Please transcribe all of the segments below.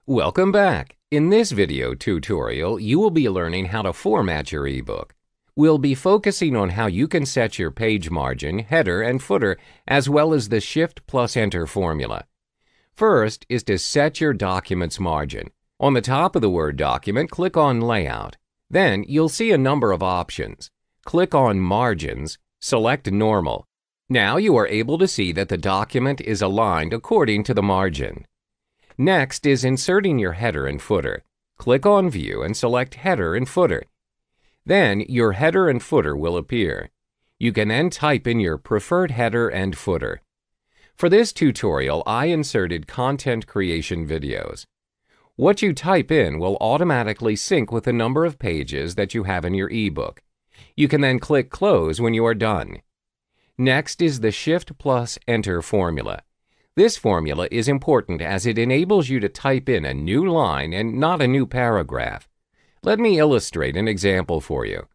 Welcome back. In this video tutorial, you will be learning how to format your ebook. We'll be focusing on how you can set your page margin, header, and footer, as well as the Shift plus Enter formula. First is to set your document's margin. On the top of the Word document, click on Layout. Then you'll see a number of options. Click on Margins, select Normal. Now you are able to see that the document is aligned according to the margin. Next is inserting your header and footer. Click on View and select Header and Footer. Then your header and footer will appear. You can then type in your preferred header and footer. For this tutorial, I inserted content creation videos. What you type in will automatically sync with the number of pages that you have in your ebook. You can then click Close when you are done. Next is the Shift plus Enter formula. This formula is important as it enables you to type in a new line and not a new paragraph. Let me illustrate an example for you.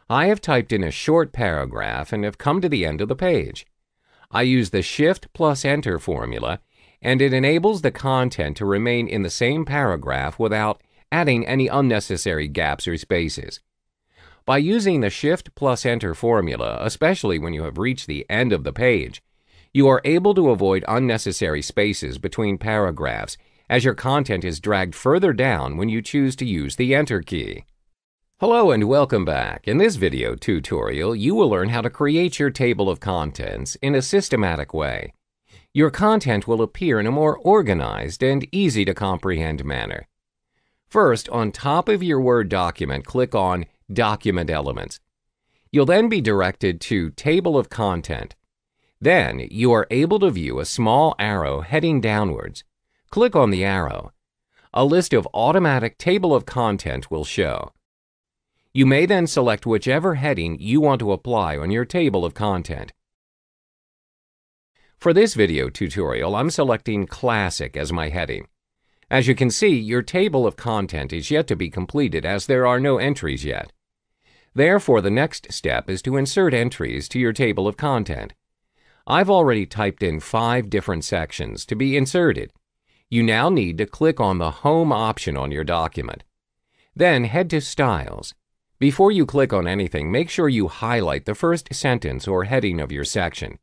I have typed in a short paragraph and have come to the end of the page. I use the Shift plus Enter formula, and it enables the content to remain in the same paragraph without adding any unnecessary gaps or spaces. By using the Shift plus Enter formula, especially when you have reached the end of the page, you are able to avoid unnecessary spaces between paragraphs as your content is dragged further down when you choose to use the Enter key. Hello and welcome back. In this video tutorial, you will learn how to create your table of contents in a systematic way. Your content will appear in a more organized and easy to comprehend manner. First, on top of your Word document, click on Document Elements. You'll then be directed to Table of Content. Then, you are able to view a small arrow heading downwards. Click on the arrow. A list of automatic table of content will show. You may then select whichever heading you want to apply on your table of content. For this video tutorial, I'm selecting Classic as my heading. As you can see, your table of content is yet to be completed as there are no entries yet. Therefore, the next step is to insert entries to your table of content. I've already typed in 5 different sections to be inserted. You now need to click on the Home option on your document. Then head to Styles. Before you click on anything, make sure you highlight the first sentence or heading of your section.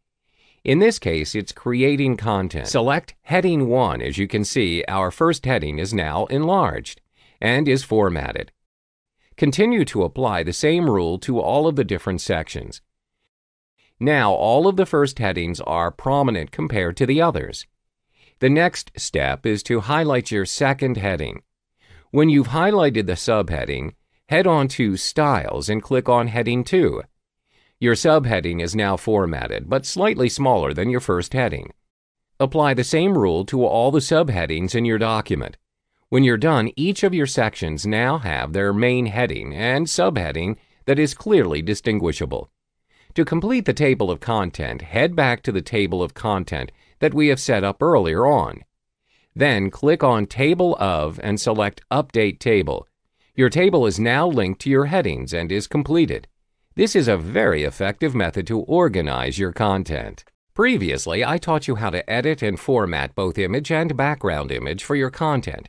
In this case, it's Creating Content. Select Heading 1. As you can see, our first heading is now enlarged and is formatted. Continue to apply the same rule to all of the different sections. Now, all of the first headings are prominent compared to the others. The next step is to highlight your second heading. When you've highlighted the subheading, head on to Styles and click on Heading 2. Your subheading is now formatted, but slightly smaller than your first heading. Apply the same rule to all the subheadings in your document. When you're done, each of your sections now have their main heading and subheading that is clearly distinguishable. To complete the table of content, head back to the table of content that we have set up earlier on. Then click on Table of and select Update Table. Your table is now linked to your headings and is completed. This is a very effective method to organize your content. Previously, I taught you how to edit and format both image and background image for your content.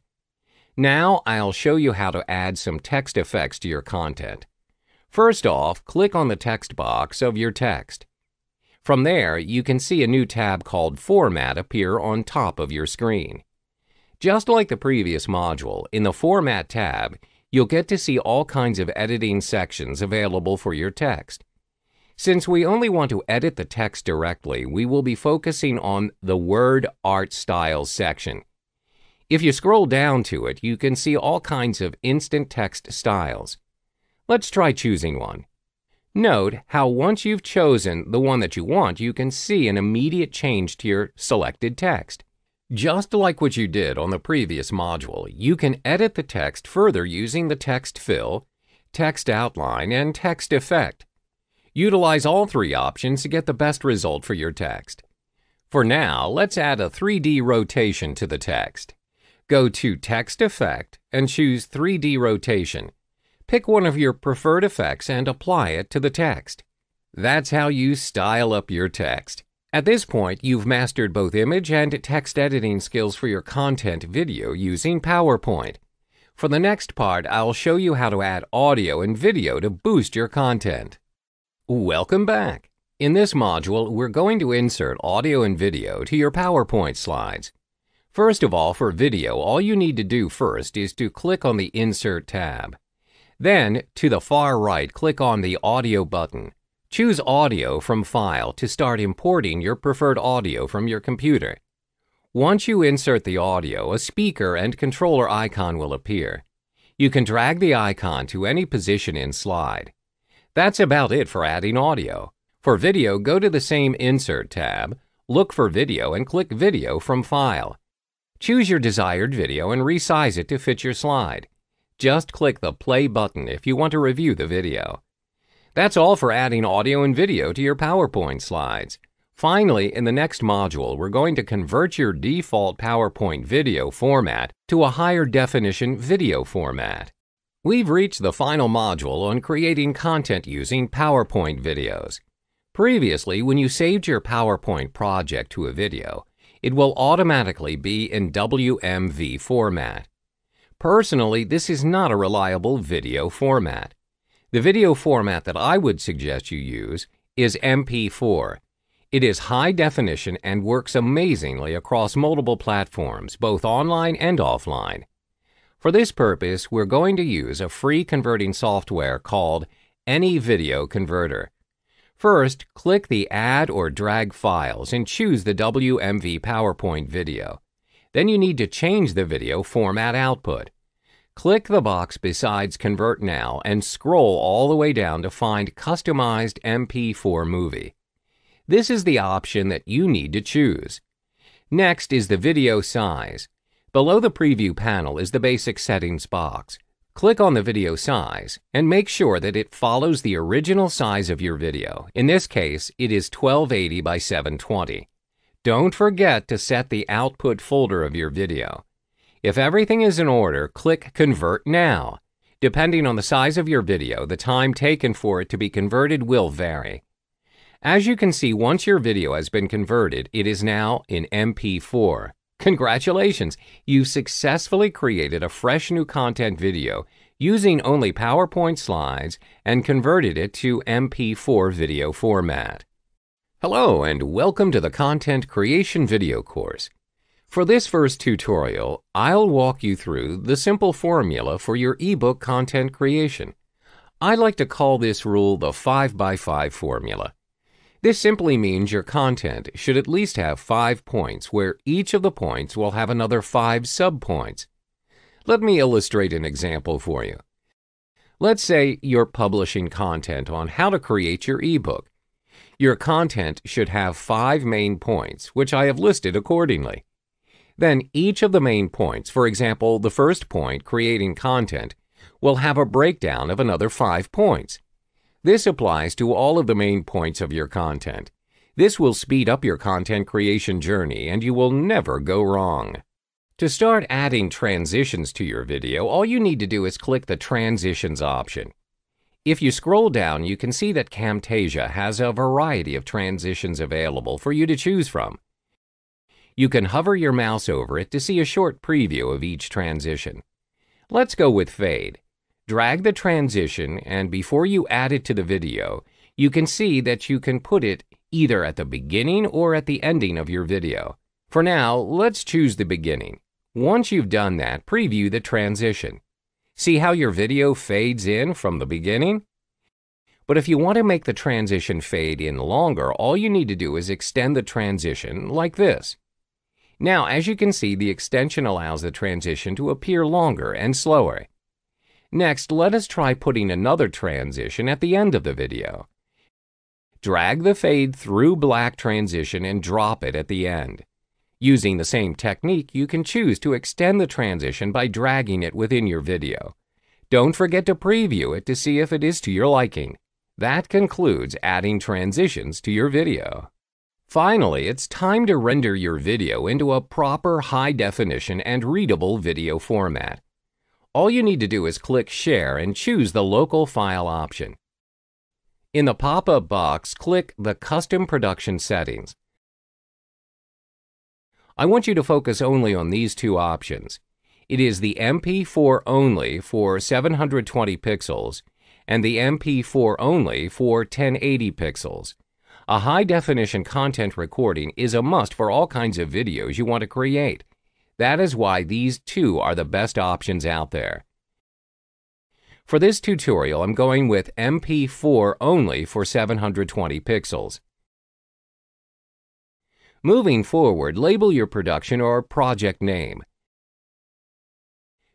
Now I'll show you how to add some text effects to your content. First off, click on the text box of your text. From there, you can see a new tab called Format appear on top of your screen. Just like the previous module, in the Format tab, you'll get to see all kinds of editing sections available for your text. Since we only want to edit the text directly, we will be focusing on the Word Art Styles section. If you scroll down to it, you can see all kinds of instant text styles. Let's try choosing one. Note how once you've chosen the one that you want, you can see an immediate change to your selected text. Just like what you did on the previous module, you can edit the text further using the text fill, text outline, and text effect. Utilize all 3 options to get the best result for your text. For now, let's add a 3D rotation to the text. Go to Text Effect and choose 3D Rotation. Pick one of your preferred effects and apply it to the text. That's how you style up your text. At this point, you've mastered both image and text editing skills for your content video using PowerPoint. For the next part, I'll show you how to add audio and video to boost your content. Welcome back. In this module, we're going to insert audio and video to your PowerPoint slides. First of all, for video, all you need to do first is to click on the Insert tab. Then, to the far right, click on the Audio button. Choose Audio from File to start importing your preferred audio from your computer. Once you insert the audio, a speaker and controller icon will appear. You can drag the icon to any position in slide. That's about it for adding audio. For video, go to the same Insert tab, look for Video and click Video from File. Choose your desired video and resize it to fit your slide. Just click the Play button if you want to review the video. That's all for adding audio and video to your PowerPoint slides. Finally, in the next module, we're going to convert your default PowerPoint video format to a higher definition video format. We've reached the final module on creating content using PowerPoint videos. Previously, when you saved your PowerPoint project to a video, it will automatically be in WMV format. Personally, this is not a reliable video format. The video format that I would suggest you use is MP4. It is high definition and works amazingly across multiple platforms, both online and offline. For this purpose, we're going to use a free converting software called Any Video Converter. First, click the Add or Drag Files and choose the WMV PowerPoint video. Then you need to change the video format output. Click the box besides Convert Now and scroll all the way down to find Customized MP4 Movie. This is the option that you need to choose. Next is the video size. Below the Preview panel is the basic settings box. Click on the video size and make sure that it follows the original size of your video. In this case, it is 1280 by 720. Don't forget to set the output folder of your video. If everything is in order, click Convert Now. Depending on the size of your video, the time taken for it to be converted will vary. As you can see, once your video has been converted, it is now in MP4. Congratulations! You've successfully created a fresh new content video using only PowerPoint slides and converted it to MP4 video format. Hello and welcome to the Content Creation video course. For this first tutorial, I'll walk you through the simple formula for your ebook content creation. I like to call this rule the 5x5 formula. This simply means your content should at least have 5 points, where each of the points will have another 5 subpoints. Let me illustrate an example for you. Let's say you're publishing content on how to create your ebook. Your content should have 5 main points, which I have listed accordingly. Then each of the main points, for example, the first point, creating content, will have a breakdown of another 5 points. This applies to all of the main points of your content. This will speed up your content creation journey and you will never go wrong. To start adding transitions to your video, all you need to do is click the Transitions option. If you scroll down, you can see that Camtasia has a variety of transitions available for you to choose from. You can hover your mouse over it to see a short preview of each transition. Let's go with Fade. Drag the transition, and before you add it to the video, you can see that you can put it either at the beginning or at the ending of your video. For now, let's choose the beginning. Once you've done that, preview the transition. See how your video fades in from the beginning? But if you want to make the transition fade in longer, all you need to do is extend the transition like this. Now, as you can see, the extension allows the transition to appear longer and slower. Next, let us try putting another transition at the end of the video. Drag the fade through black transition and drop it at the end. Using the same technique, you can choose to extend the transition by dragging it within your video. Don't forget to preview it to see if it is to your liking. That concludes adding transitions to your video. Finally, it's time to render your video into a proper high-definition and readable video format. All you need to do is click Share and choose the Local File option. In the pop-up box, click the Custom Production Settings. I want you to focus only on these two options. It is the MP4 only for 720 pixels and the MP4 only for 1080 pixels. A high-definition content recording is a must for all kinds of videos you want to create. That is why these two are the best options out there. For this tutorial, I'm going with MP4 only for 720 pixels. Moving forward, label your production or project name.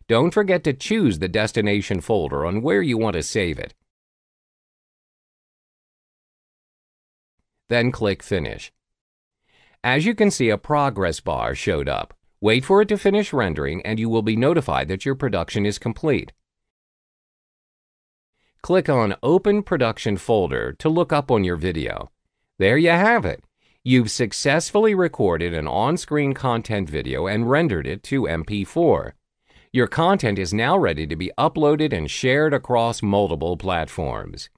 Don't forget to choose the destination folder on where you want to save it. Then click Finish. As you can see, a progress bar showed up. Wait for it to finish rendering and you will be notified that your production is complete. Click on Open Production Folder to look up on your video. There you have it. You've successfully recorded an on-screen content video and rendered it to MP4. Your content is now ready to be uploaded and shared across multiple platforms.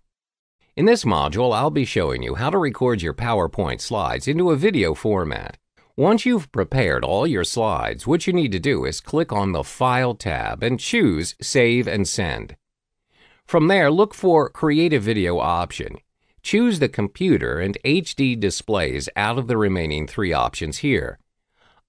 In this module, I'll be showing you how to record your PowerPoint slides into a video format. Once you've prepared all your slides, what you need to do is click on the File tab and choose Save and Send. From there, look for Create a Video option. Choose the computer and HD displays out of the remaining three options here.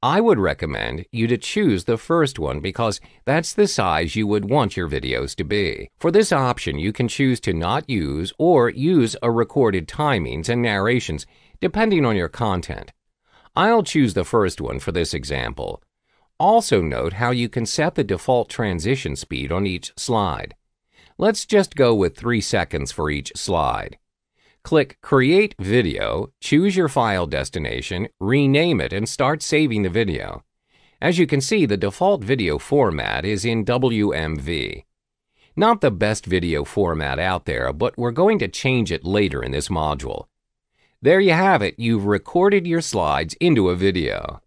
I would recommend you to choose the first one because that's the size you would want your videos to be. For this option, you can choose to not use or use a recorded timings and narrations depending on your content. I'll choose the first one for this example. Also note how you can set the default transition speed on each slide. Let's just go with 3 seconds for each slide. Click Create Video, choose your file destination, rename it, and start saving the video. As you can see, the default video format is in WMV. Not the best video format out there, but we're going to change it later in this module. There you have it, you've recorded your slides into a video.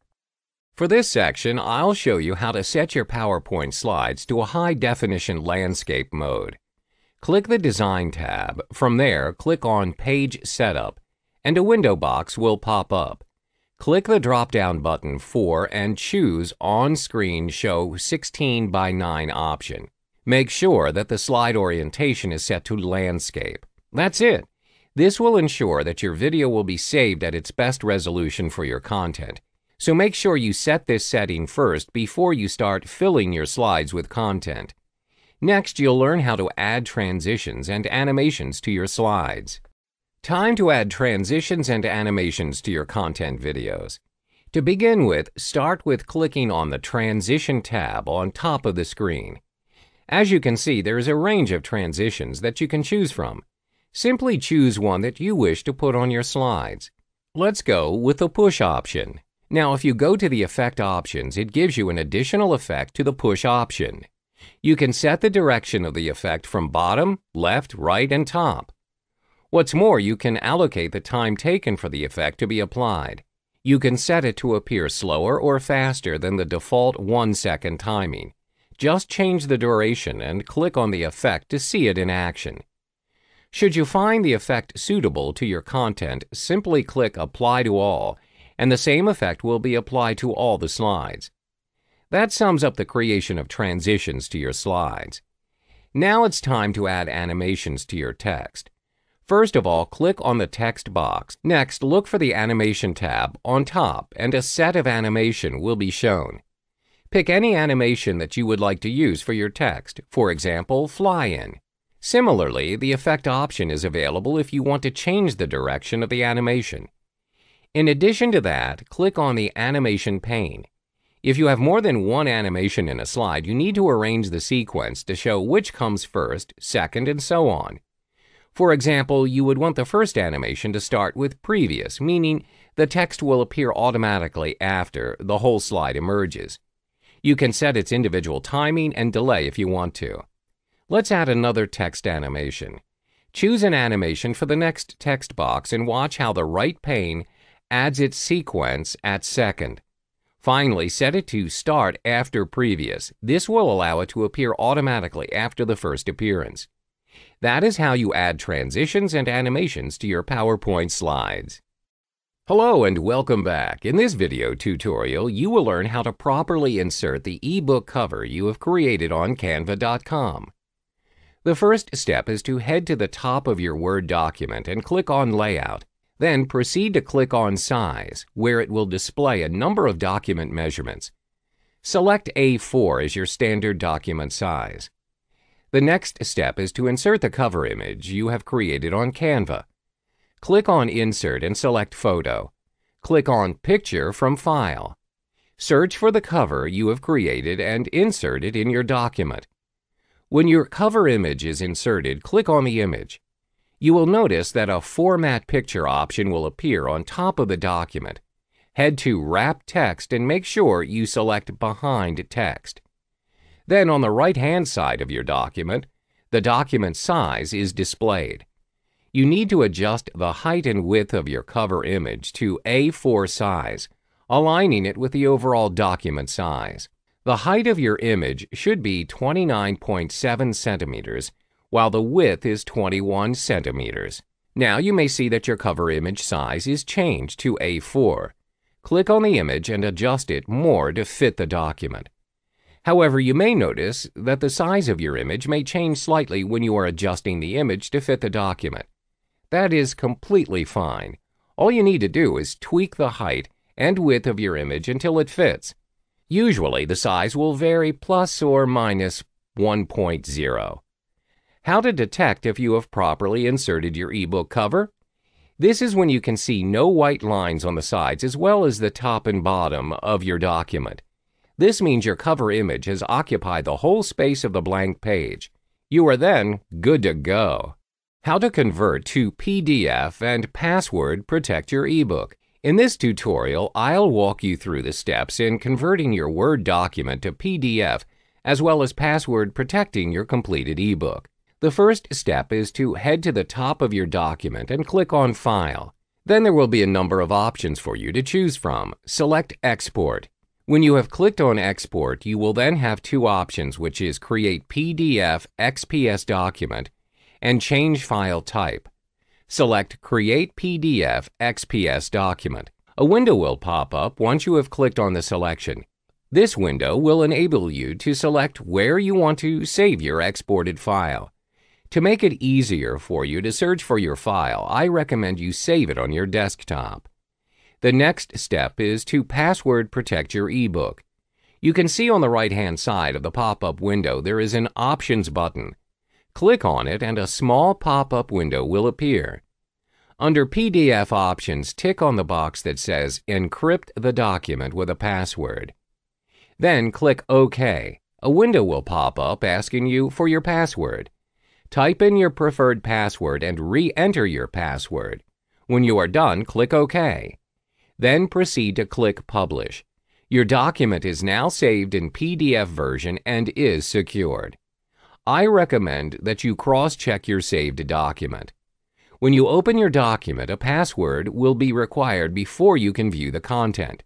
For this section, I'll show you how to set your PowerPoint slides to a high-definition landscape mode. Click the Design tab. From there, click on Page Setup, and a window box will pop up. Click the drop-down button for and choose On-Screen Show 16 by 9 option. Make sure that the slide orientation is set to Landscape. That's it. This will ensure that your video will be saved at its best resolution for your content. So make sure you set this setting first before you start filling your slides with content. Next, you'll learn how to add transitions and animations to your slides. Time to add transitions and animations to your content videos. To begin with, start with clicking on the Transition tab on top of the screen. As you can see, there is a range of transitions that you can choose from. Simply choose one that you wish to put on your slides. Let's go with the Push option. Now, if you go to the Effect options, it gives you an additional effect to the Push option. You can set the direction of the effect from bottom, left, right, and top. What's more, you can allocate the time taken for the effect to be applied. You can set it to appear slower or faster than the default 1-second timing. Just change the duration and click on the effect to see it in action. Should you find the effect suitable to your content, simply click Apply to All, and the same effect will be applied to all the slides. That sums up the creation of transitions to your slides. Now it's time to add animations to your text. First of all, click on the text box. Next, look for the Animation tab on top, and a set of animation will be shown. Pick any animation that you would like to use for your text, for example, fly-in. Similarly, the Effect option is available if you want to change the direction of the animation. In addition to that, click on the Animation pane. If you have more than one animation in a slide, you need to arrange the sequence to show which comes first, second, and so on. For example, you would want the first animation to start with Previous, meaning the text will appear automatically after the whole slide emerges. You can set its individual timing and delay if you want to. Let's add another text animation. Choose an animation for the next text box and watch how the right pane adds its sequence at second. Finally, set it to Start after Previous. This will allow it to appear automatically after the first appearance. That is how you add transitions and animations to your PowerPoint slides. Hello and welcome back. In this video tutorial, you will learn how to properly insert the ebook cover you have created on canva.com. The first step is to head to the top of your Word document and click on Layout. Then proceed to click on Size, where it will display a number of document measurements. Select A4 as your standard document size. The next step is to insert the cover image you have created on Canva. Click on Insert and select Photo. Click on Picture from File. Search for the cover you have created and insert it in your document. When your cover image is inserted, click on the image. You will notice that a Format Picture option will appear on top of the document. Head to Wrap Text and make sure you select Behind Text. Then on the right-hand side of your document, the document size is displayed. You need to adjust the height and width of your cover image to A4 size, aligning it with the overall document size. The height of your image should be 29.7 centimeters, while the width is 21 centimeters. Now you may see that your cover image size is changed to A4. Click on the image and adjust it more to fit the document. However, you may notice that the size of your image may change slightly when you are adjusting the image to fit the document. That is completely fine. All you need to do is tweak the height and width of your image until it fits. Usually, the size will vary plus or minus 1.0. How to detect if you have properly inserted your ebook cover? This is when you can see no white lines on the sides as well as the top and bottom of your document. This means your cover image has occupied the whole space of the blank page. You are then good to go. How to convert to PDF and password protect your ebook. In this tutorial, I'll walk you through the steps in converting your Word document to PDF, as well as password protecting your completed ebook. The first step is to head to the top of your document and click on File. Then there will be a number of options for you to choose from. Select Export. When you have clicked on Export, you will then have two options, which is Create PDF XPS Document and Change File Type. Select Create PDF XPS Document. A window will pop up once you have clicked on the selection. This window will enable you to select where you want to save your exported file. To make it easier for you to search for your file, I recommend you save it on your desktop. The next step is to password protect your ebook. You can see on the right-hand side of the pop-up window there is an Options button. Click on it and a small pop-up window will appear. Under PDF Options, tick on the box that says Encrypt the document with a password. Then click OK. A window will pop up asking you for your password. Type in your preferred password and re-enter your password. When you are done, click OK. Then proceed to click Publish. Your document is now saved in PDF version and is secured. I recommend that you cross-check your saved document. When you open your document, a password will be required before you can view the content.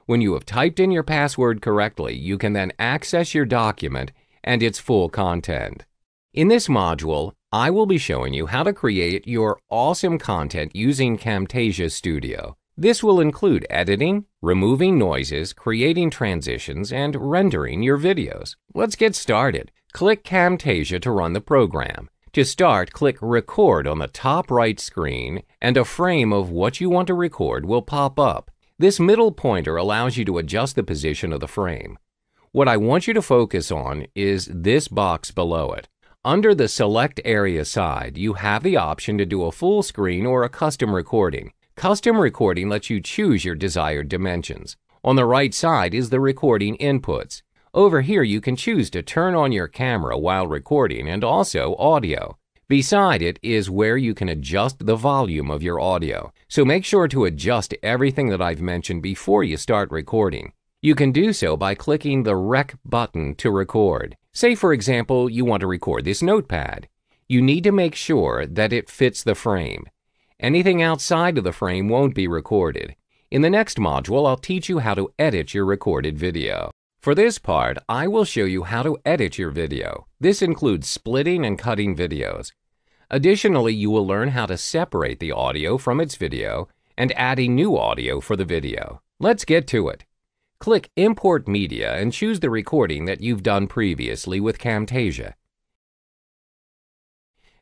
When you have typed in your password correctly, you can then access your document and its full content. In this module, I will be showing you how to create your awesome content using Camtasia Studio. This will include editing, removing noises, creating transitions, and rendering your videos. Let's get started. Click Camtasia to run the program. To start, click Record on the top right screen, and a frame of what you want to record will pop up. This middle pointer allows you to adjust the position of the frame. What I want you to focus on is this box below it. Under the Select Area side, you have the option to do a full screen or a custom recording. Custom recording lets you choose your desired dimensions. On the right side is the recording inputs. Over here you can choose to turn on your camera while recording and also audio. Beside it is where you can adjust the volume of your audio. So make sure to adjust everything that I've mentioned before you start recording. You can do so by clicking the Rec button to record. Say, for example, you want to record this notepad. You need to make sure that it fits the frame. Anything outside of the frame won't be recorded. In the next module, I'll teach you how to edit your recorded video. For this part, I will show you how to edit your video. This includes splitting and cutting videos. Additionally, you will learn how to separate the audio from its video and adding new audio for the video. Let's get to it. Click Import Media and choose the recording that you've done previously with Camtasia.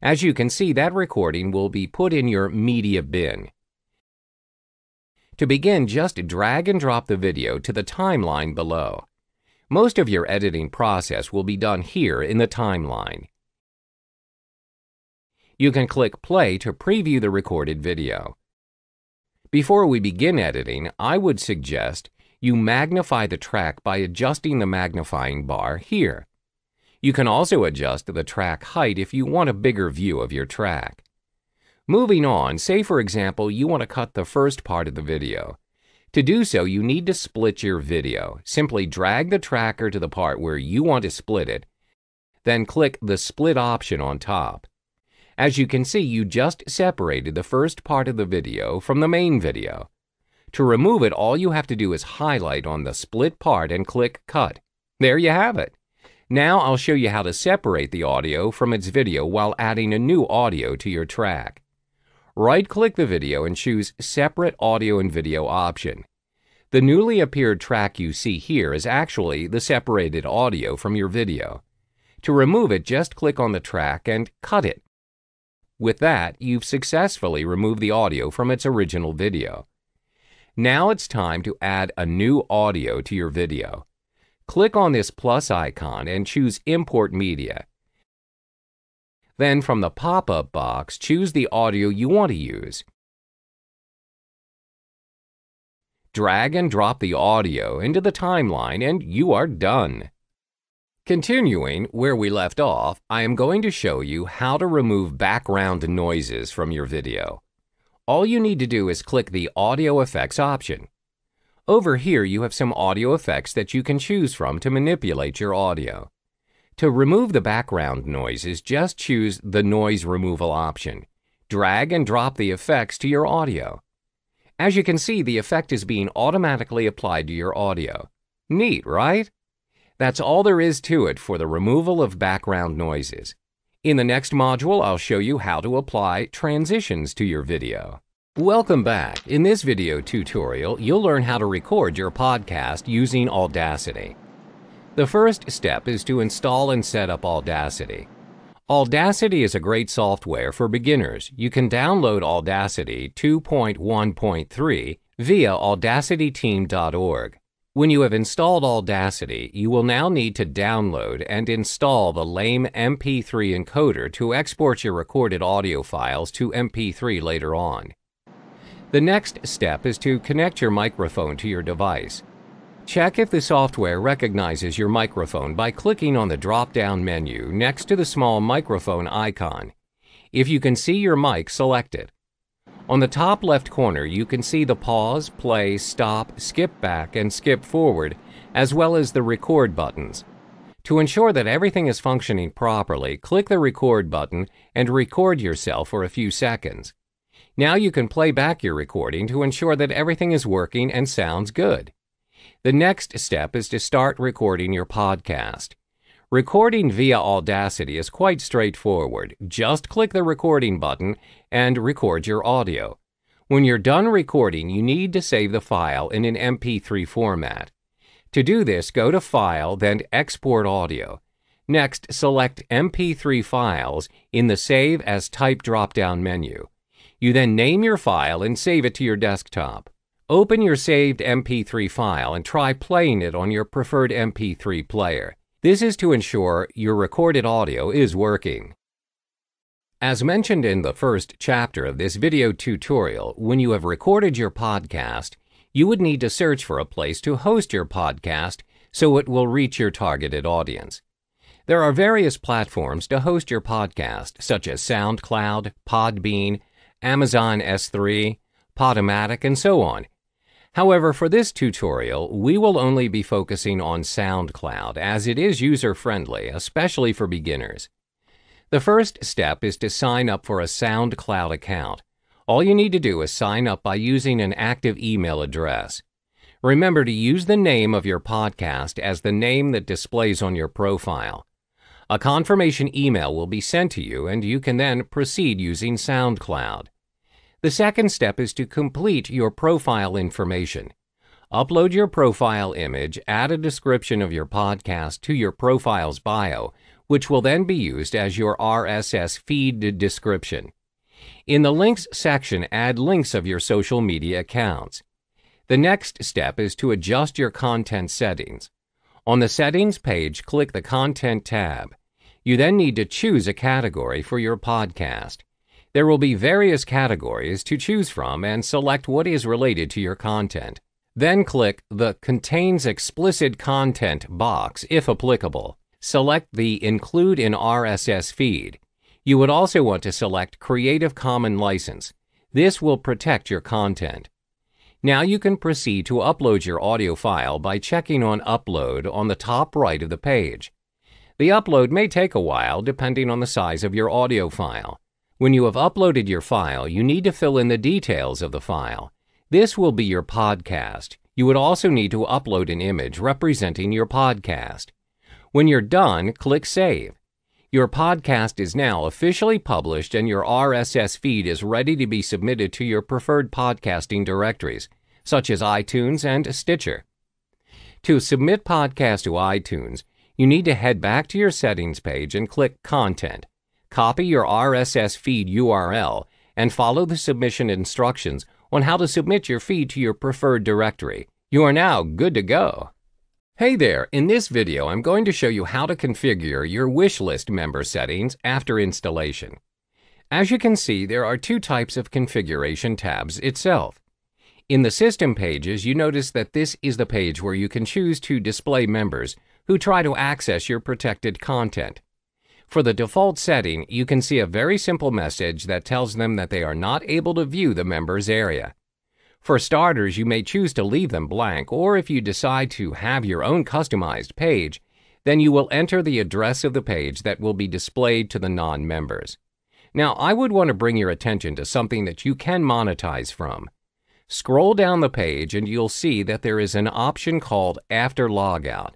As you can see, that recording will be put in your media bin. To begin, just drag and drop the video to the timeline below. Most of your editing process will be done here in the timeline. You can click play to preview the recorded video. Before we begin editing, I would suggest you magnify the track by adjusting the magnifying bar here. You can also adjust the track height if you want a bigger view of your track. Moving on, say for example you want to cut the first part of the video. To do so, you need to split your video. Simply drag the tracker to the part where you want to split it, then click the split option on top. As you can see, you just separated the first part of the video from the main video. To remove it, all you have to do is highlight on the split part and click Cut. There you have it. Now I'll show you how to separate the audio from its video while adding a new audio to your track. Right-click the video and choose Separate Audio and Video option. The newly appeared track you see here is actually the separated audio from your video. To remove it, just click on the track and cut it. With that, you've successfully removed the audio from its original video. Now it's time to add a new audio to your video. Click on this plus icon and choose Import Media. Then from the pop-up box, choose the audio you want to use. Drag and drop the audio into the timeline and you are done. Continuing where we left off, I am going to show you how to remove background noises from your video. All you need to do is click the Audio Effects option. Over here, you have some audio effects that you can choose from to manipulate your audio. To remove the background noises, just choose the Noise Removal option. Drag and drop the effects to your audio. As you can see, the effect is being automatically applied to your audio. Neat, right? That's all there is to it for the removal of background noises. In the next module, I'll show you how to apply transitions to your video. Welcome back. In this video tutorial, you'll learn how to record your podcast using Audacity. The first step is to install and set up Audacity. Audacity is a great software for beginners. You can download Audacity 2.1.3 via audacityteam.org. When you have installed Audacity, you will now need to download and install the lame MP3 encoder to export your recorded audio files to MP3 later on. The next step is to connect your microphone to your device. Check if the software recognizes your microphone by clicking on the drop-down menu next to the small microphone icon. If you can see your mic, select it. On the top left corner, you can see the pause, play, stop, skip back, and skip forward, as well as the record buttons. To ensure that everything is functioning properly, click the record button and record yourself for a few seconds. Now you can play back your recording to ensure that everything is working and sounds good. The next step is to start recording your podcast. Recording via Audacity is quite straightforward. Just click the recording button and record your audio. When you're done recording, you need to save the file in an MP3 format. To do this, go to File, then Export Audio. Next, select MP3 files in the Save as Type drop-down menu. You then name your file and save it to your desktop. Open your saved MP3 file and try playing it on your preferred MP3 player. This is to ensure your recorded audio is working. As mentioned in the first chapter of this video tutorial, when you have recorded your podcast, you would need to search for a place to host your podcast so it will reach your targeted audience. There are various platforms to host your podcast, such as SoundCloud, Podbean, Amazon S3, Podomatic, and so on. However, for this tutorial, we will only be focusing on SoundCloud as it is user-friendly, especially for beginners. The first step is to sign up for a SoundCloud account. All you need to do is sign up by using an active email address. Remember to use the name of your podcast as the name that displays on your profile. A confirmation email will be sent to you and you can then proceed using SoundCloud. The second step is to complete your profile information. Upload your profile image, add a description of your podcast to your profile's bio, which will then be used as your RSS feed description. In the links section, add links of your social media accounts. The next step is to adjust your content settings. On the Settings page, click the Content tab. You then need to choose a category for your podcast. There will be various categories to choose from and select what is related to your content. Then click the Contains Explicit Content box if applicable. Select the Include in RSS feed. You would also want to select Creative Commons license. This will protect your content. Now you can proceed to upload your audio file by checking on Upload on the top right of the page. The upload may take a while depending on the size of your audio file. When you have uploaded your file, you need to fill in the details of the file. This will be your podcast. You would also need to upload an image representing your podcast. When you're done, click Save. Your podcast is now officially published and your RSS feed is ready to be submitted to your preferred podcasting directories, such as iTunes and Stitcher. To submit podcast to iTunes, you need to head back to your settings page and click Content. Copy your RSS feed URL and follow the submission instructions on how to submit your feed to your preferred directory. You are now good to go. Hey there, in this video I'm going to show you how to configure your wishlist member settings after installation. As you can see, there are two types of configuration tabs itself. In the System pages, you notice that this is the page where you can choose to display members who try to access your protected content. For the default setting, you can see a very simple message that tells them that they are not able to view the members area. For starters, you may choose to leave them blank, or if you decide to have your own customized page, then you will enter the address of the page that will be displayed to the non-members. Now, I would want to bring your attention to something that you can monetize from. Scroll down the page and you'll see that there is an option called After Logout.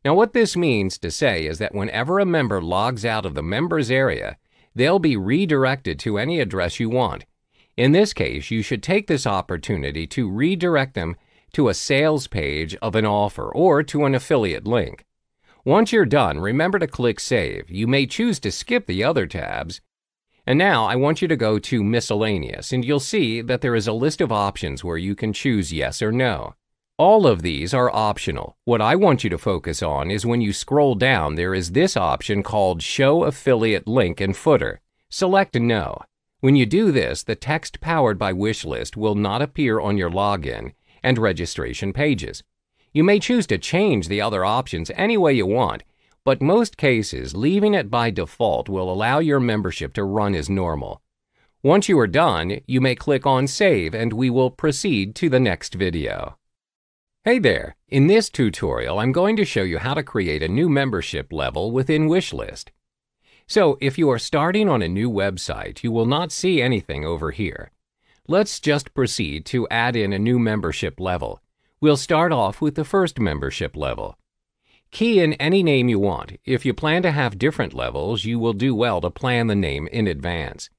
Now, what this means to say is that whenever a member logs out of the members area, they'll be redirected to any address you want. In this case, you should take this opportunity to redirect them to a sales page of an offer or to an affiliate link. Once you're done, remember to click Save. You may choose to skip the other tabs. And now I want you to go to Miscellaneous, and you'll see that there is a list of options where you can choose yes or no. All of these are optional. What I want you to focus on is when you scroll down, there is this option called Show Affiliate Link and Footer. Select No. When you do this, the text powered by Wishlist will not appear on your login and registration pages. You may choose to change the other options any way you want, but most cases, leaving it by default will allow your membership to run as normal. Once you are done, you may click on Save and we will proceed to the next video. Hey there! In this tutorial, I'm going to show you how to create a new membership level within Wishlist. So, if you are starting on a new website, you will not see anything over here. Let's just proceed to add in a new membership level. We'll start off with the first membership level. Key in any name you want. If you plan to have different levels, you will do well to plan the name in advance.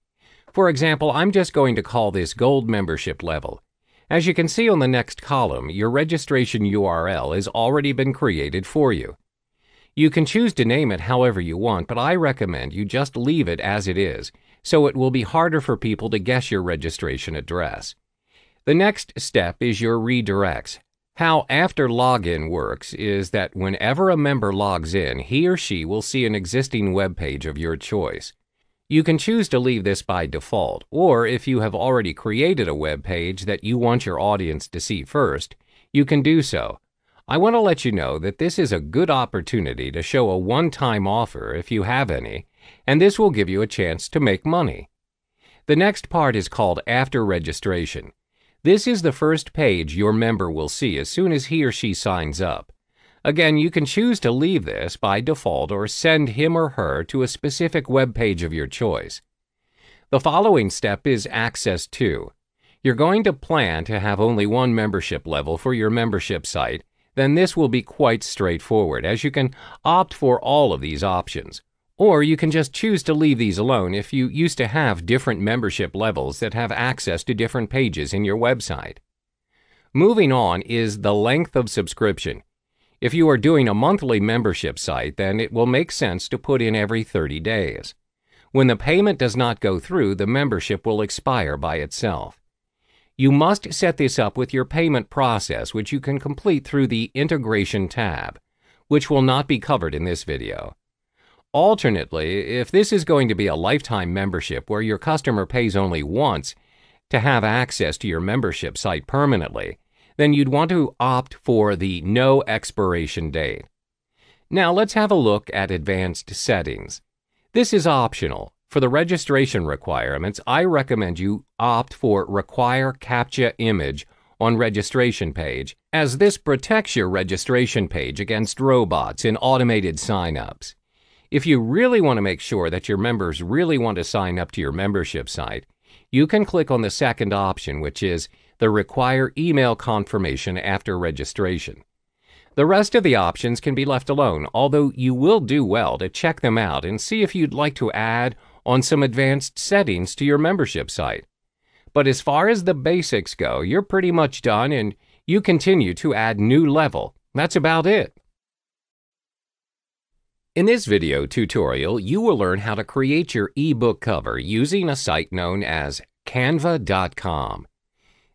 For example, I'm just going to call this Gold Membership Level. As you can see on the next column, your registration URL has already been created for you. You can choose to name it however you want, but I recommend you just leave it as it is, so it will be harder for people to guess your registration address. The next step is your redirects. How After Login works is that whenever a member logs in, he or she will see an existing web page of your choice. You can choose to leave this by default, or if you have already created a web page that you want your audience to see first, you can do so. I want to let you know that this is a good opportunity to show a one-time offer if you have any, and this will give you a chance to make money. The next part is called After Registration. This is the first page your member will see as soon as he or she signs up. Again, you can choose to leave this by default or send him or her to a specific web page of your choice. The following step is Access To. You're going to plan to have only one membership level for your membership site, then this will be quite straightforward, as you can opt for all of these options. Or you can just choose to leave these alone if you used to have different membership levels that have access to different pages in your website. Moving on is the length of subscription. If you are doing a monthly membership site, then it will make sense to put in every 30 days. When the payment does not go through, the membership will expire by itself. You must set this up with your payment process, which you can complete through the Integration tab, which will not be covered in this video. Alternately, if this is going to be a lifetime membership where your customer pays only once to have access to your membership site permanently, then you'd want to opt for the no expiration date. Now let's have a look at advanced settings. This is optional. For the registration requirements, I recommend you opt for Require CAPTCHA Image on registration page, as this protects your registration page against robots and automated signups. If you really want to make sure that your members really want to sign up to your membership site, you can click on the second option, which is the Require Email Confirmation after registration. The rest of the options can be left alone, although you will do well to check them out and see if you'd like to add on some advanced settings to your membership site. But as far as the basics go, you're pretty much done and you continue to add new level. That's about it. In this video tutorial, you will learn how to create your ebook cover using a site known as canva.com.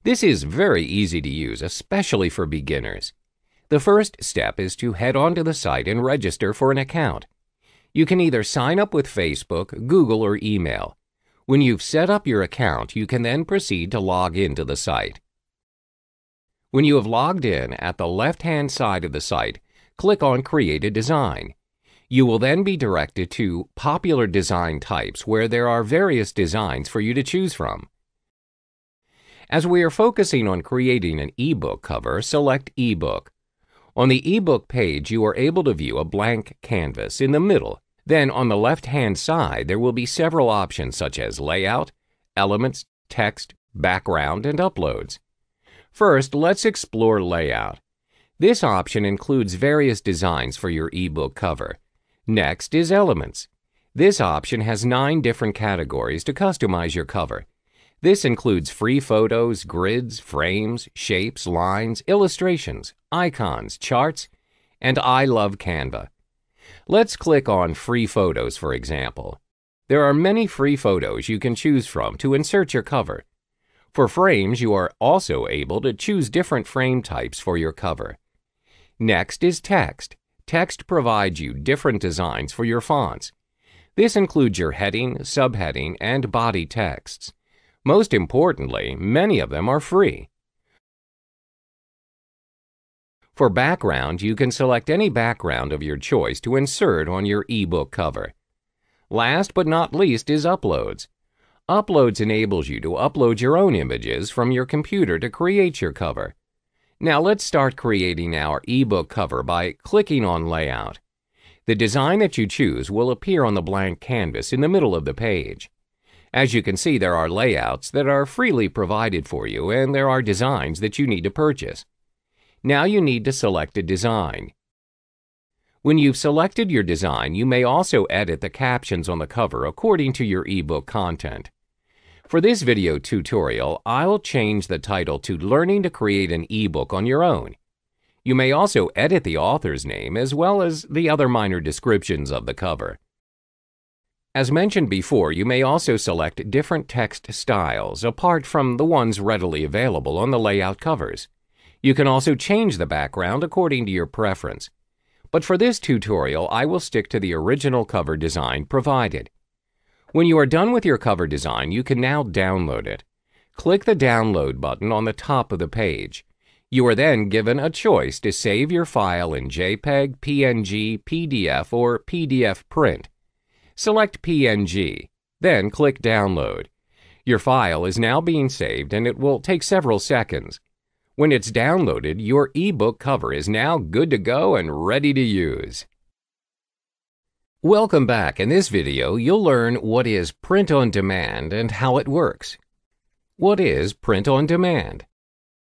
This is very easy to use, especially for beginners. The first step is to head onto the site and register for an account. You can either sign up with Facebook, Google, or email. When you've set up your account, you can then proceed to log into the site. When you have logged in, at the left-hand side of the site, click on Create a Design. You will then be directed to Popular Design Types, where there are various designs for you to choose from. As we are focusing on creating an ebook cover, select Ebook. On the ebook page, you are able to view a blank canvas in the middle. Then on the left-hand side, there will be several options such as Layout, Elements, Text, Background, and Uploads. First, let's explore Layout. This option includes various designs for your ebook cover. Next is Elements. This option has 9 different categories to customize your cover. This includes free photos, grids, frames, shapes, lines, illustrations, icons, charts, and I love Canva. Let's click on Free Photos, for example. There are many free photos you can choose from to insert your cover. For frames, you are also able to choose different frame types for your cover. Next is Text. Text provides you different designs for your fonts. This includes your heading, subheading, and body texts. Most importantly, many of them are free. For background, you can select any background of your choice to insert on your ebook cover. Last but not least is Uploads. Uploads enables you to upload your own images from your computer to create your cover. Now let's start creating our ebook cover by clicking on Layout. The design that you choose will appear on the blank canvas in the middle of the page. As you can see, there are layouts that are freely provided for you, and there are designs that you need to purchase. Now you need to select a design. When you've selected your design, you may also edit the captions on the cover according to your ebook content. For this video tutorial, I'll change the title to Learning to Create an Ebook on Your Own. You may also edit the author's name as well as the other minor descriptions of the cover. As mentioned before, you may also select different text styles apart from the ones readily available on the layout covers. You can also change the background according to your preference. But for this tutorial, I will stick to the original cover design provided. When you are done with your cover design, you can now download it. Click the Download button on the top of the page. You are then given a choice to save your file in JPEG, PNG, PDF, or PDF print. Select PNG, then click Download. Your file is now being saved and it will take several seconds. When it's downloaded, your ebook cover is now good to go and ready to use. Welcome back. In this video, you'll learn what is print on demand and how it works. What is print on demand?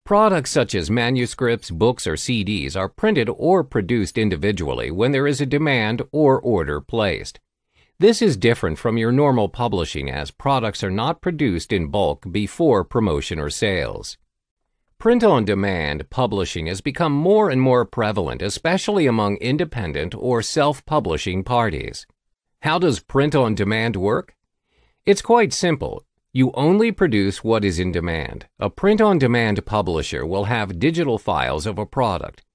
Products such as manuscripts, books, or CDs are printed or produced individually when there is a demand or order placed. This is different from your normal publishing as products are not produced in bulk before promotion or sales. Print-on-demand publishing has become more and more prevalent, especially among independent or self-publishing parties. How does print-on-demand work? It's quite simple. You only produce what is in demand. A print-on-demand publisher will have digital files of a product.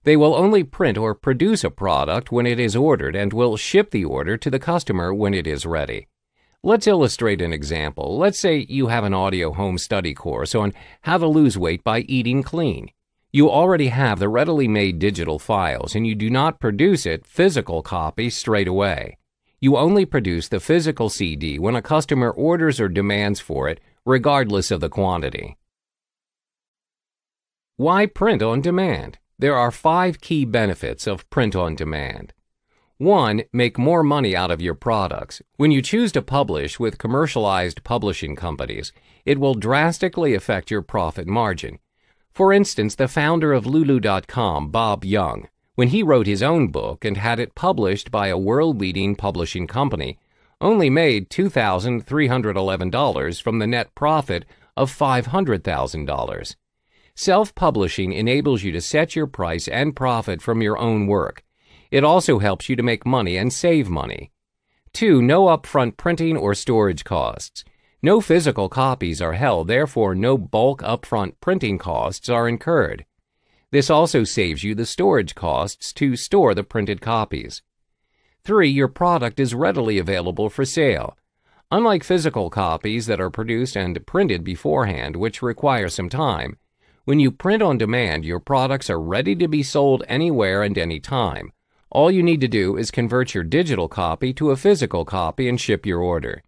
They will only print or produce a product when it is ordered and will ship the order to the customer when it is ready. Let's illustrate an example. Let's say you have an audio home study course on how to lose weight by eating clean. You already have the readily made digital files and you do not produce it physical copy straight away. You only produce the physical CD when a customer orders or demands for it, regardless of the quantity. Why print on demand? There are 5 key benefits of print on demand. 1. Make more money out of your products. When you choose to publish with commercialized publishing companies, it will drastically affect your profit margin. For instance, the founder of Lulu.com, Bob Young, when he wrote his own book and had it published by a world-leading publishing company, only made $2,311 from the net profit of $500,000. Self-publishing enables you to set your price and profit from your own work. It also helps you to make money and save money. 2. No upfront printing or storage costs. No physical copies are held, therefore no bulk upfront printing costs are incurred. This also saves you the storage costs to store the printed copies. 3. Your product is readily available for sale. Unlike physical copies that are produced and printed beforehand, which require some time, when you print on demand, your products are ready to be sold anywhere and any time. All you need to do is convert your digital copy to a physical copy and ship your order.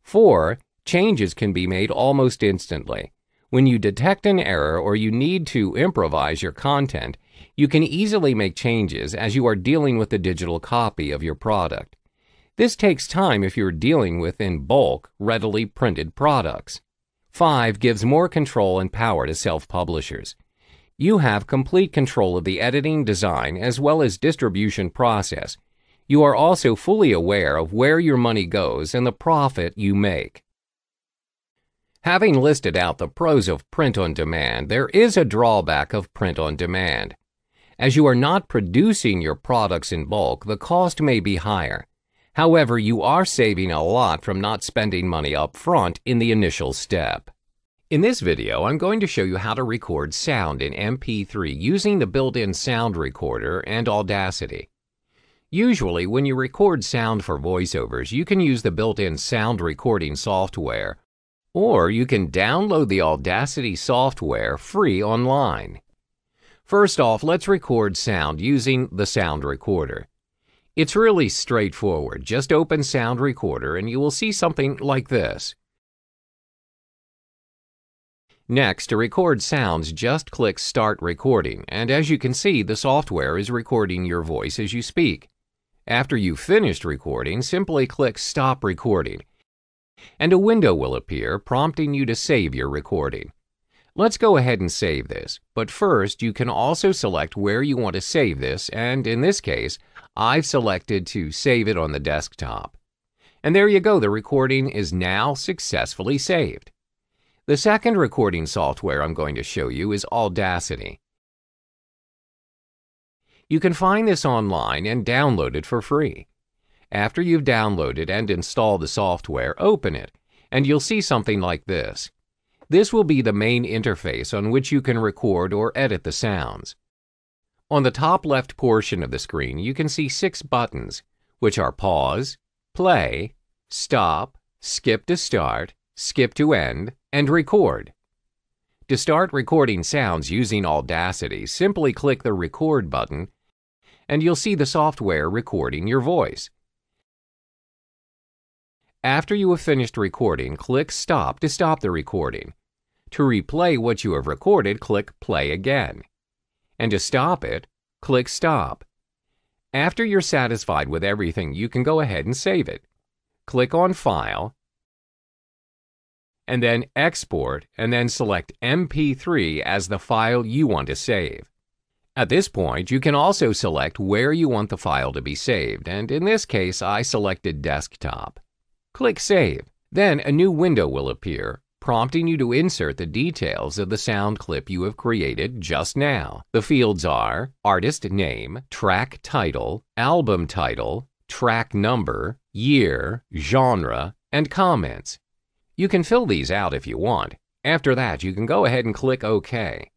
4. Changes can be made almost instantly. When you detect an error or you need to improvise your content, you can easily make changes as you are dealing with the digital copy of your product. This takes time if you're dealing with in bulk, readily printed products. 5. Gives more control and power to self-publishers. You have complete control of the editing, design, as well as distribution process. You are also fully aware of where your money goes and the profit you make. Having listed out the pros of print on demand, there is a drawback of print on demand. As you are not producing your products in bulk, the cost may be higher. However, you are saving a lot from not spending money up front in the initial step. In this video, I'm going to show you how to record sound in MP3 using the built-in sound recorder and Audacity. Usually, when you record sound for voiceovers, you can use the built-in sound recording software, or you can download the Audacity software free online. First off, let's record sound using the sound recorder. It's really straightforward. Just open Sound Recorder and you will see something like this. Next, to record sounds, just click Start Recording, and as you can see, the software is recording your voice as you speak. After you've finished recording, simply click Stop Recording, and a window will appear prompting you to save your recording. Let's go ahead and save this, but first you can also select where you want to save this, and in this case, I've selected to save it on the desktop. And there you go, the recording is now successfully saved. The second recording software I'm going to show you is Audacity. You can find this online and download it for free. After you've downloaded and installed the software, open it, and you'll see something like this. This will be the main interface on which you can record or edit the sounds. On the top left portion of the screen, you can see 6 buttons, which are pause, play, stop, skip to start, skip to end, and record. To start recording sounds using Audacity, simply click the record button, and you'll see the software recording your voice. After you have finished recording, click stop to stop the recording. To replay what you have recorded, click play again. And to stop it, click stop. After you're satisfied with everything, you can go ahead and save it. Click on File, and then Export, and then select MP3 as the file you want to save. At this point, you can also select where you want the file to be saved, and in this case, I selected desktop. Click Save. Then a new window will appear, prompting you to insert the details of the sound clip you have created just now. The fields are artist name, track title, album title, track number, year, genre, and comments. You can fill these out if you want. After that, you can go ahead and click OK.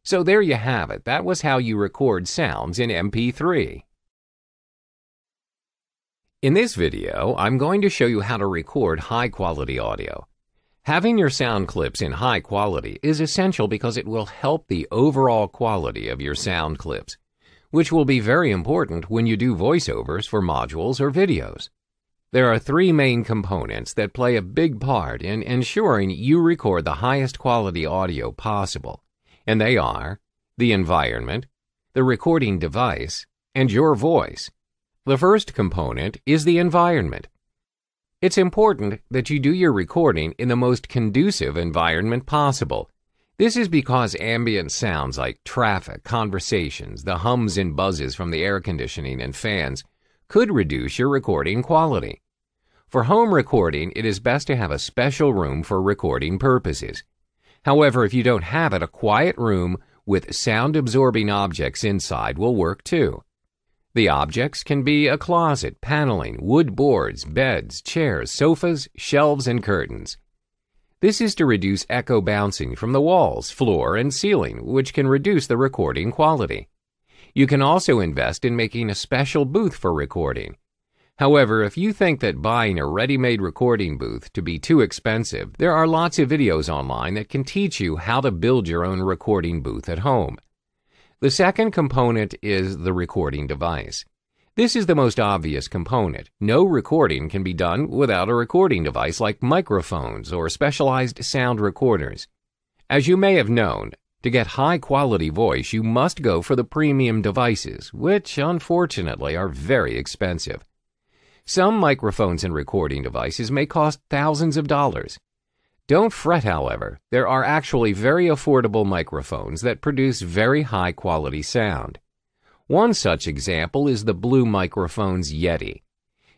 So there you have it. That was how you record sounds in MP3. In this video, I'm going to show you how to record high-quality audio. Having your sound clips in high quality is essential because it will help the overall quality of your sound clips, which will be very important when you do voiceovers for modules or videos. There are three main components that play a big part in ensuring you record the highest quality audio possible, and they are the environment, the recording device, and your voice. The first component is the environment. It's important that you do your recording in the most conducive environment possible. This is because ambient sounds like traffic, conversations, the hums and buzzes from the air conditioning and fans could reduce your recording quality. For home recording, it is best to have a special room for recording purposes. However, if you don't have it, a quiet room with sound-absorbing objects inside will work too. The objects can be a closet, paneling, wood boards, beds, chairs, sofas, shelves, and curtains. This is to reduce echo bouncing from the walls, floor, and ceiling, which can reduce the recording quality. You can also invest in making a special booth for recording. However, if you think that buying a ready-made recording booth to be too expensive, there are lots of videos online that can teach you how to build your own recording booth at home. The second component is the recording device. This is the most obvious component. No recording can be done without a recording device like microphones or specialized sound recorders. As you may have known, to get high-quality voice, you must go for the premium devices, which unfortunately are very expensive. Some microphones and recording devices may cost thousands of dollars. Don't fret, however. There are actually very affordable microphones that produce very high-quality sound. One such example is the Blue Microphone's Yeti.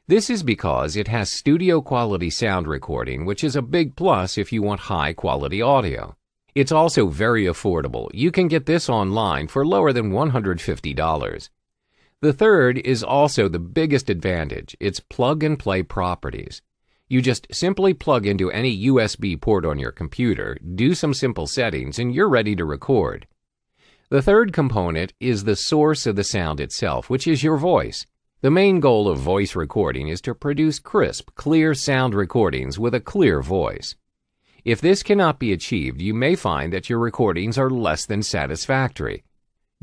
This is because it has studio-quality sound recording, which is a big plus if you want high-quality audio. It's also very affordable. You can get this online for lower than $150. The third is also the biggest advantage. It's plug-and-play properties. You just simply plug into any USB port on your computer, do some simple settings, and you're ready to record. The third component is the source of the sound itself, which is your voice. The main goal of voice recording is to produce crisp, clear sound recordings with a clear voice. If this cannot be achieved, you may find that your recordings are less than satisfactory.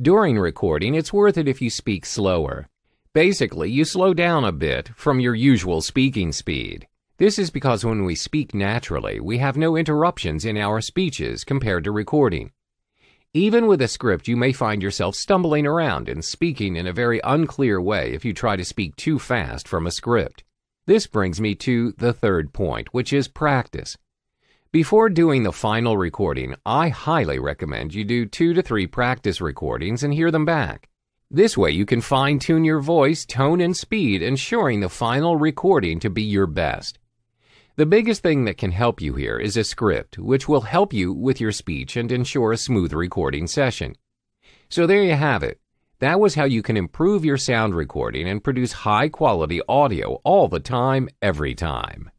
During recording, it's worth it if you speak slower. Basically, you slow down a bit from your usual speaking speed. This is because when we speak naturally, we have no interruptions in our speeches compared to recording. Even with a script, you may find yourself stumbling around and speaking in a very unclear way if you try to speak too fast from a script. This brings me to the third point, which is practice. Before doing the final recording, I highly recommend you do 2 to 3 practice recordings and hear them back. This way you can fine-tune your voice, tone, and speed, ensuring the final recording to be your best. The biggest thing that can help you here is a script, which will help you with your speech and ensure a smooth recording session. So there you have it. That was how you can improve your sound recording and produce high-quality audio all the time, every time.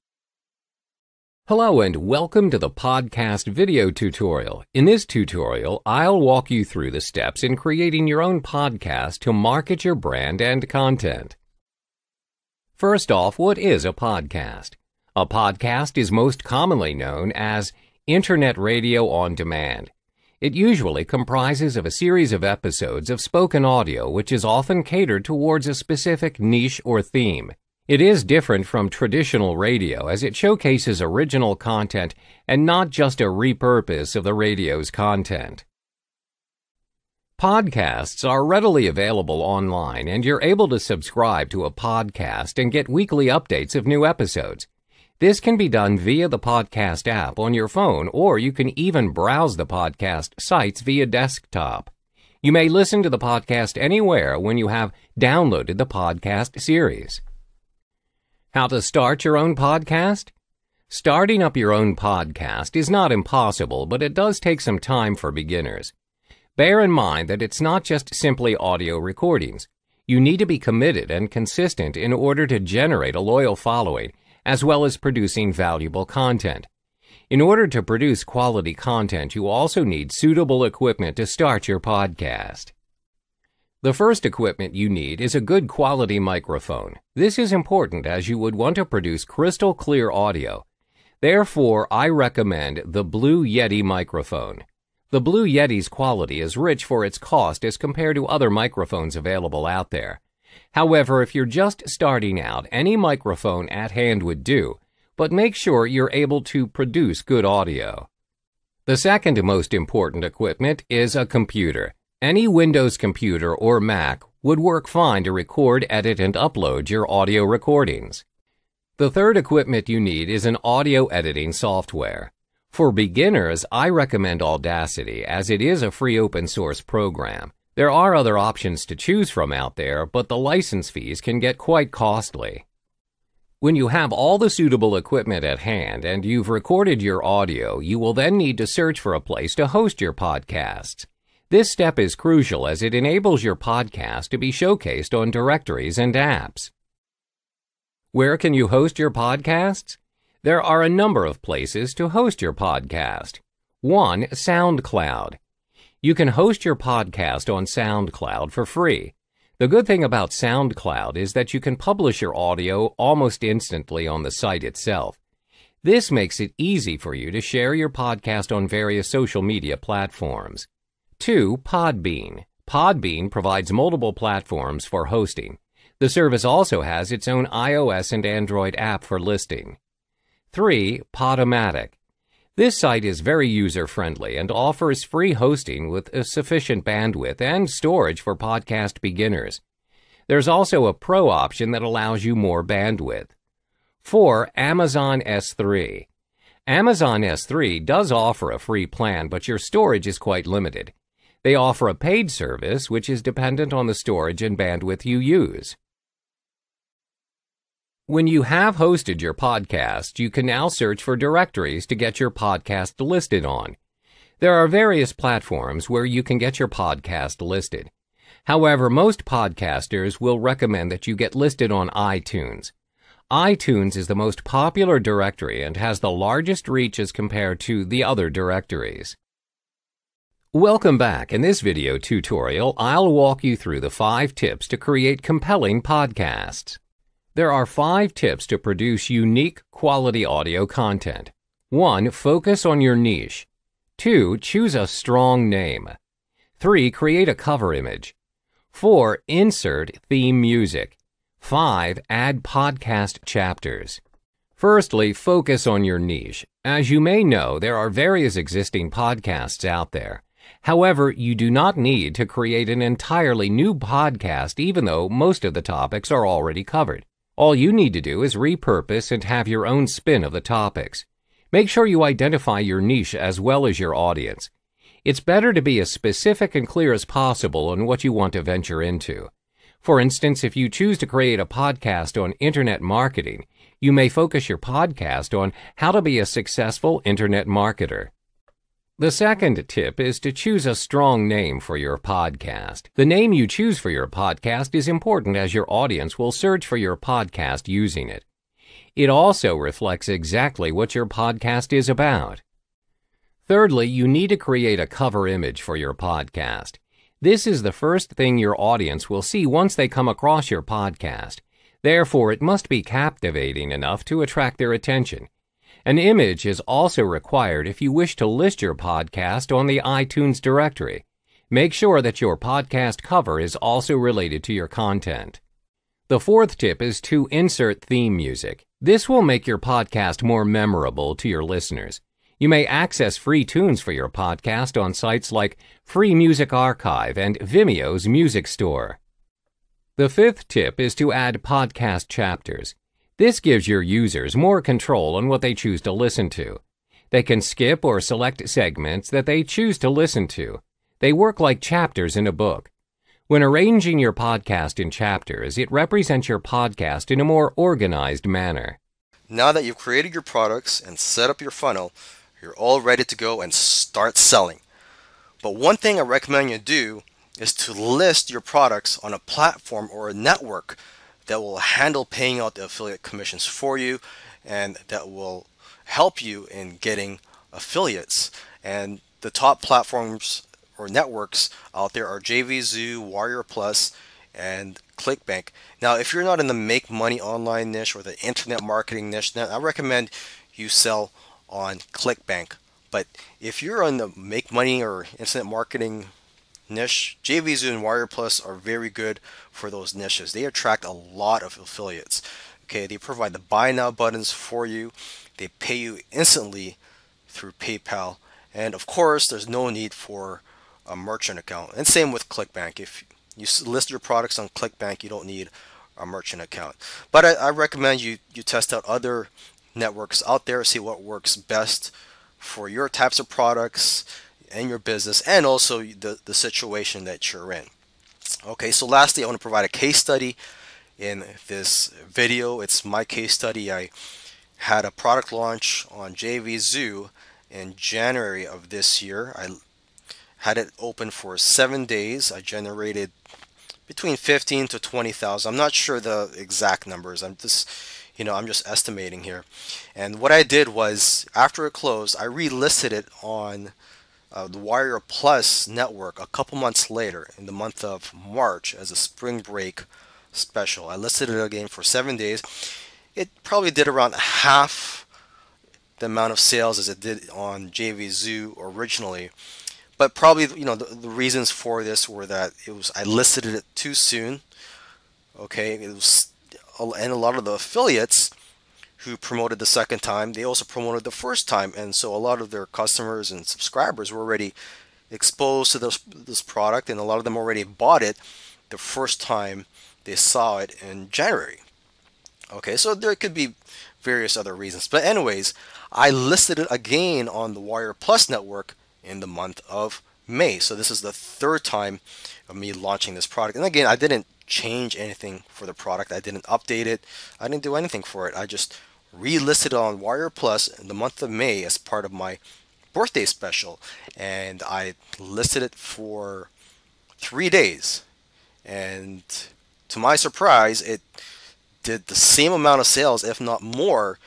Hello and welcome to the podcast video tutorial. In this tutorial, I'll walk you through the steps in creating your own podcast to market your brand and content. First off, what is a podcast? A podcast is most commonly known as Internet radio on demand. It usually comprises of a series of episodes of spoken audio which is often catered towards a specific niche or theme. It is different from traditional radio as it showcases original content and not just a repurpose of the radio's content. Podcasts are readily available online and you're able to subscribe to a podcast and get weekly updates of new episodes. This can be done via the podcast app on your phone, or you can even browse the podcast sites via desktop. You may listen to the podcast anywhere when you have downloaded the podcast series. How to start your own podcast? Starting up your own podcast is not impossible, but it does take some time for beginners. Bear in mind that it's not just simply audio recordings. You need to be committed and consistent in order to generate a loyal following, as well as producing valuable content. In order to produce quality content, you also need suitable equipment to start your podcast. The first equipment you need is a good quality microphone. This is important as you would want to produce crystal clear audio. Therefore, I recommend the Blue Yeti microphone. The Blue Yeti's quality is rich for its cost as compared to other microphones available out there. However, if you're just starting out, any microphone at hand would do, but make sure you're able to produce good audio. The second most important equipment is a computer. Any Windows computer or Mac would work fine to record, edit, and upload your audio recordings. The third equipment you need is an audio editing software. For beginners, I recommend Audacity as it is a free open source program. There are other options to choose from out there, but the license fees can get quite costly. When you have all the suitable equipment at hand and you've recorded your audio, you will then need to search for a place to host your podcasts. This step is crucial as it enables your podcast to be showcased on directories and apps. Where can you host your podcasts? There are a number of places to host your podcast. 1. SoundCloud. You can host your podcast on SoundCloud for free. The good thing about SoundCloud is that you can publish your audio almost instantly on the site itself. This makes it easy for you to share your podcast on various social media platforms. 2. Podbean. Podbean provides multiple platforms for hosting. The service also has its own iOS and Android app for listing. 3. Podomatic. This site is very user-friendly and offers free hosting with a sufficient bandwidth and storage for podcast beginners. There's also a Pro option that allows you more bandwidth. 4. Amazon S3. Amazon S3 does offer a free plan, but your storage is quite limited. They offer a paid service, which is dependent on the storage and bandwidth you use. When you have hosted your podcast, you can now search for directories to get your podcast listed on. There are various platforms where you can get your podcast listed. However, most podcasters will recommend that you get listed on iTunes. iTunes is the most popular directory and has the largest reach as compared to the other directories. Welcome back. In this video tutorial, I'll walk you through the 5 tips to create compelling podcasts. There are 5 tips to produce unique, quality audio content. 1. Focus on your niche. 2. Choose a strong name. 3. Create a cover image. 4. Insert theme music. 5. Add podcast chapters. Firstly, focus on your niche. As you may know, there are various existing podcasts out there. However, you do not need to create an entirely new podcast even though most of the topics are already covered. All you need to do is repurpose and have your own spin of the topics. Make sure you identify your niche as well as your audience. It's better to be as specific and clear as possible on what you want to venture into. For instance, if you choose to create a podcast on internet marketing, you may focus your podcast on how to be a successful internet marketer. The second tip is to choose a strong name for your podcast. The name you choose for your podcast is important as your audience will search for your podcast using it. It also reflects exactly what your podcast is about. Thirdly, you need to create a cover image for your podcast. This is the first thing your audience will see once they come across your podcast. Therefore, it must be captivating enough to attract their attention. An image is also required if you wish to list your podcast on the iTunes directory. Make sure that your podcast cover is also related to your content. The fourth tip is to insert theme music. This will make your podcast more memorable to your listeners. You may access free tunes for your podcast on sites like Free Music Archive and Vimeo's Music Store. The fifth tip is to add podcast chapters. This gives your users more control on what they choose to listen to. They can skip or select segments that they choose to listen to. They work like chapters in a book. When arranging your podcast in chapters, it represents your podcast in a more organized manner. Now that you've created your products and set up your funnel, you're all ready to go and start selling. But one thing I recommend you do is to list your products on a platform or a network that will handle paying out the affiliate commissions for you and that will help you in getting affiliates. And the top platforms or networks out there are JVZoo, Warrior Plus, and ClickBank. Now, if you're not in the make money online niche or the internet marketing niche, then I recommend you sell on ClickBank. But if you're on the make money or internet marketing niche, JVZoo and Warrior Plus are very good for those niches. They attract a lot of affiliates. Okay, they provide the buy now buttons for you. They pay you instantly through PayPal. And of course, there's no need for a merchant account. And same with ClickBank. If you list your products on ClickBank, you don't need a merchant account. But I recommend you test out other networks out there, see what works best for your types of products and your business, and also the situation that you're in. Okay, so lastly, I want to provide a case study in this video. It's my case study. I had a product launch on JVZoo in January of this year. I had it open for 7 days. I generated between 15 to 20,000. I'm not sure the exact numbers. I'm just estimating here. And what I did was, after it closed, I relisted it on the Warrior Plus network a couple months later in the month of March as a spring break special. I listed it again for 7 days. It probably did around half the amount of sales as it did on JVZoo originally. But probably, the reasons for this were that I listed it too soon. Okay, and a lot of the affiliates who promoted the second time, they also promoted the first time, and so a lot of their customers and subscribers were already exposed to this product, and a lot of them already bought it the first time they saw it in January. Okay, so there could be various other reasons, but anyways, I listed it again on the Warrior Plus network in the month of May. So this is the third time of me launching this product, and again, I didn't change anything for the product. I didn't update it. I didn't do anything for it. I just relisted it on Warrior Plus in the month of May as part of my birthday special, and I listed it for 3 days, and to my surprise, it did the same amount of sales, if not more,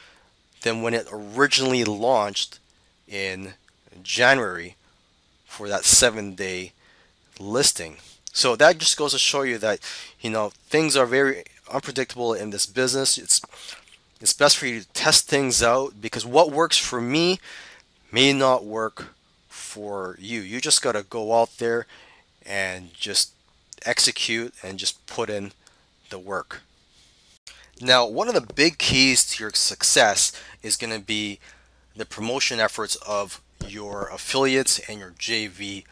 than when it originally launched in January for that 7-day listing. So that just goes to show you that things are very unpredictable in this business. It's best for you to test things out, because what works for me may not work for you. You just got to go out there and just execute and just put in the work. Now, one of the big keys to your success is going to be the promotion efforts of your affiliates and your JV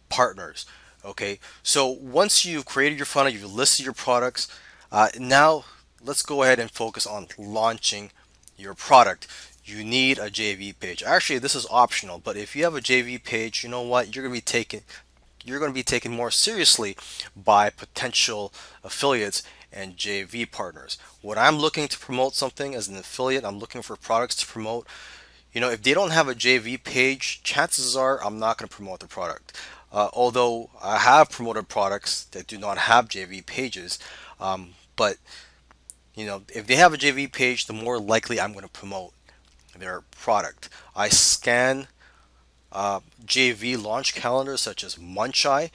partners. Okay, so once you've created your funnel, you've listed your products, now let's go ahead and focus on launching your product. You need a JV page. Actually, this is optional, but if you have a JV page, you know what? You're going to be taken more seriously by potential affiliates and JV partners. When I'm looking to promote something as an affiliate, I'm looking for products to promote. If they don't have a JV page, chances are I'm not going to promote the product. Although I have promoted products that do not have JV pages, but if they have a JV page, the more likely I'm going to promote their product. I scan JV launch calendars such as Muncheye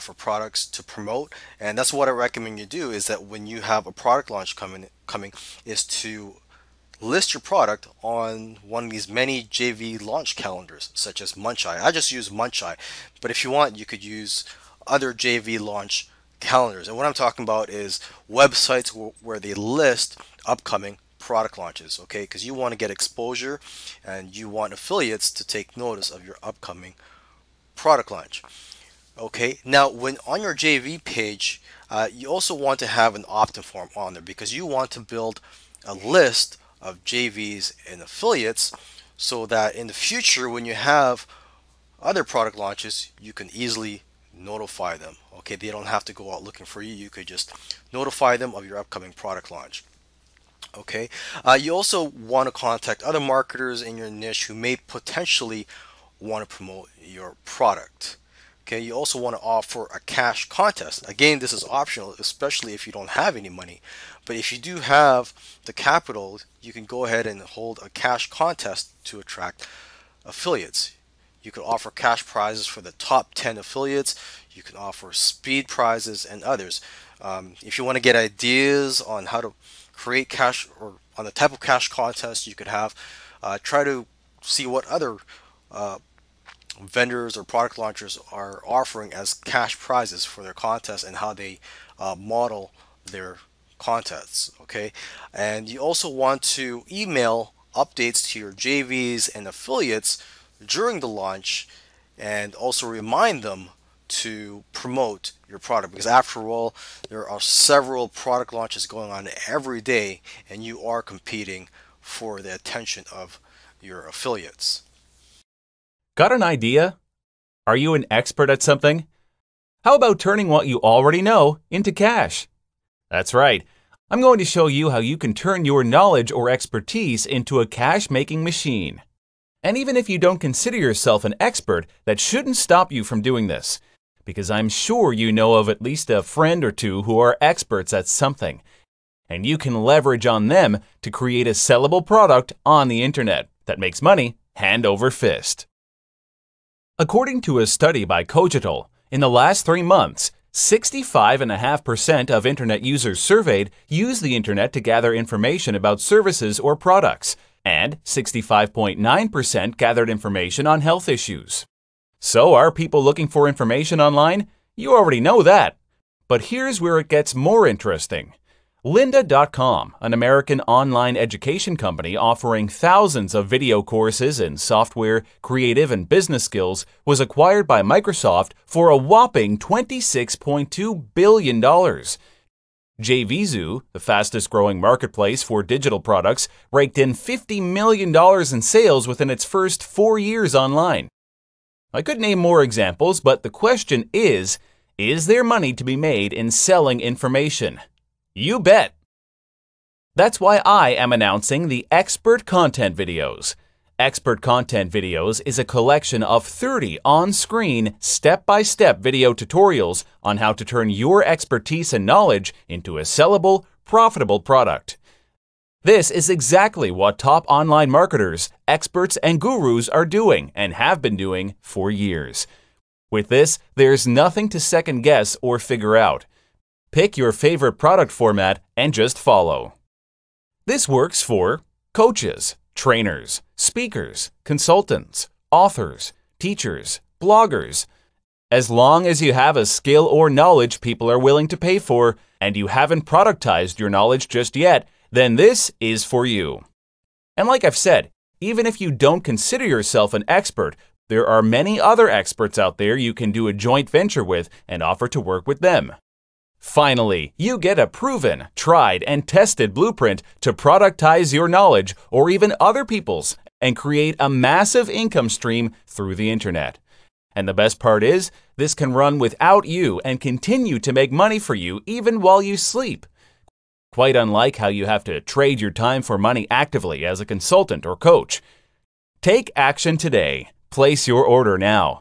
for products to promote, and that's what I recommend you do. Is that when you have a product launch coming, is to list your product on one of these many JV launch calendars such as Muncheye. I just use Muncheye, but if you want, you could use other JV launch calendars. And what I'm talking about is websites where they list upcoming product launches, okay? Because you want to get exposure and you want affiliates to take notice of your upcoming product launch. Okay, now when on your JV page, you also want to have an opt-in form on there, because you want to build a list of JVs and affiliates so that in the future, when you have other product launches, you can easily notify them. Okay, they don't have to go out looking for you. You could just notify them of your upcoming product launch. Okay, you also want to contact other marketers in your niche who may potentially want to promote your product. Okay, you also want to offer a cash contest. Again, this is optional, especially if you don't have any money. But if you do have the capital, you can go ahead and hold a cash contest to attract affiliates. You can offer cash prizes for the top 10 affiliates. You can offer speed prizes and others. If you want to get ideas on how to create cash or on the type of cash contest you could have, try to see what other vendors or product launchers are offering as cash prizes for their contests and how they model their contests. Okay, and you also want to email updates to your JVs and affiliates during the launch, and also remind them to promote your product, because after all, there are several product launches going on every day and you are competing for the attention of your affiliates. Got an idea? Are you an expert at something? How about turning what you already know into cash? That's right. I'm going to show you how you can turn your knowledge or expertise into a cash-making machine. And even if you don't consider yourself an expert, that shouldn't stop you from doing this, because I'm sure you know of at least a friend or two who are experts at something, and you can leverage on them to create a sellable product on the internet that makes money hand over fist. According to a study by Cogital, in the last 3 months, 65.5% of internet users surveyed use the internet to gather information about services or products, and 65.9% gathered information on health issues. So, are people looking for information online? You already know that. But here's where it gets more interesting. Lynda.com, an American online education company offering thousands of video courses in software, creative, and business skills, was acquired by Microsoft for a whopping $26.2 billion. JVZoo, the fastest growing marketplace for digital products, raked in $50 million in sales within its first 4 years online. I could name more examples, but the question is there money to be made in selling information? You bet! That's why I am announcing the Expert Content Videos. Expert Content Videos is a collection of 30 on-screen, step-by-step video tutorials on how to turn your expertise and knowledge into a sellable, profitable product. This is exactly what top online marketers, experts, and gurus are doing and have been doing for years. With this, there's nothing to second guess or figure out. Pick your favorite product format and just follow. This works for coaches, trainers, speakers, consultants, authors, teachers, bloggers. As long as you have a skill or knowledge people are willing to pay for, and you haven't productized your knowledge just yet, then this is for you. And like I've said, even if you don't consider yourself an expert, there are many other experts out there you can do a joint venture with and offer to work with them. Finally, you get a proven, tried, and tested blueprint to productize your knowledge or even other people's and create a massive income stream through the internet. And the best part is, this can run without you and continue to make money for you even while you sleep. Quite unlike how you have to trade your time for money actively as a consultant or coach. Take action today. Place your order now.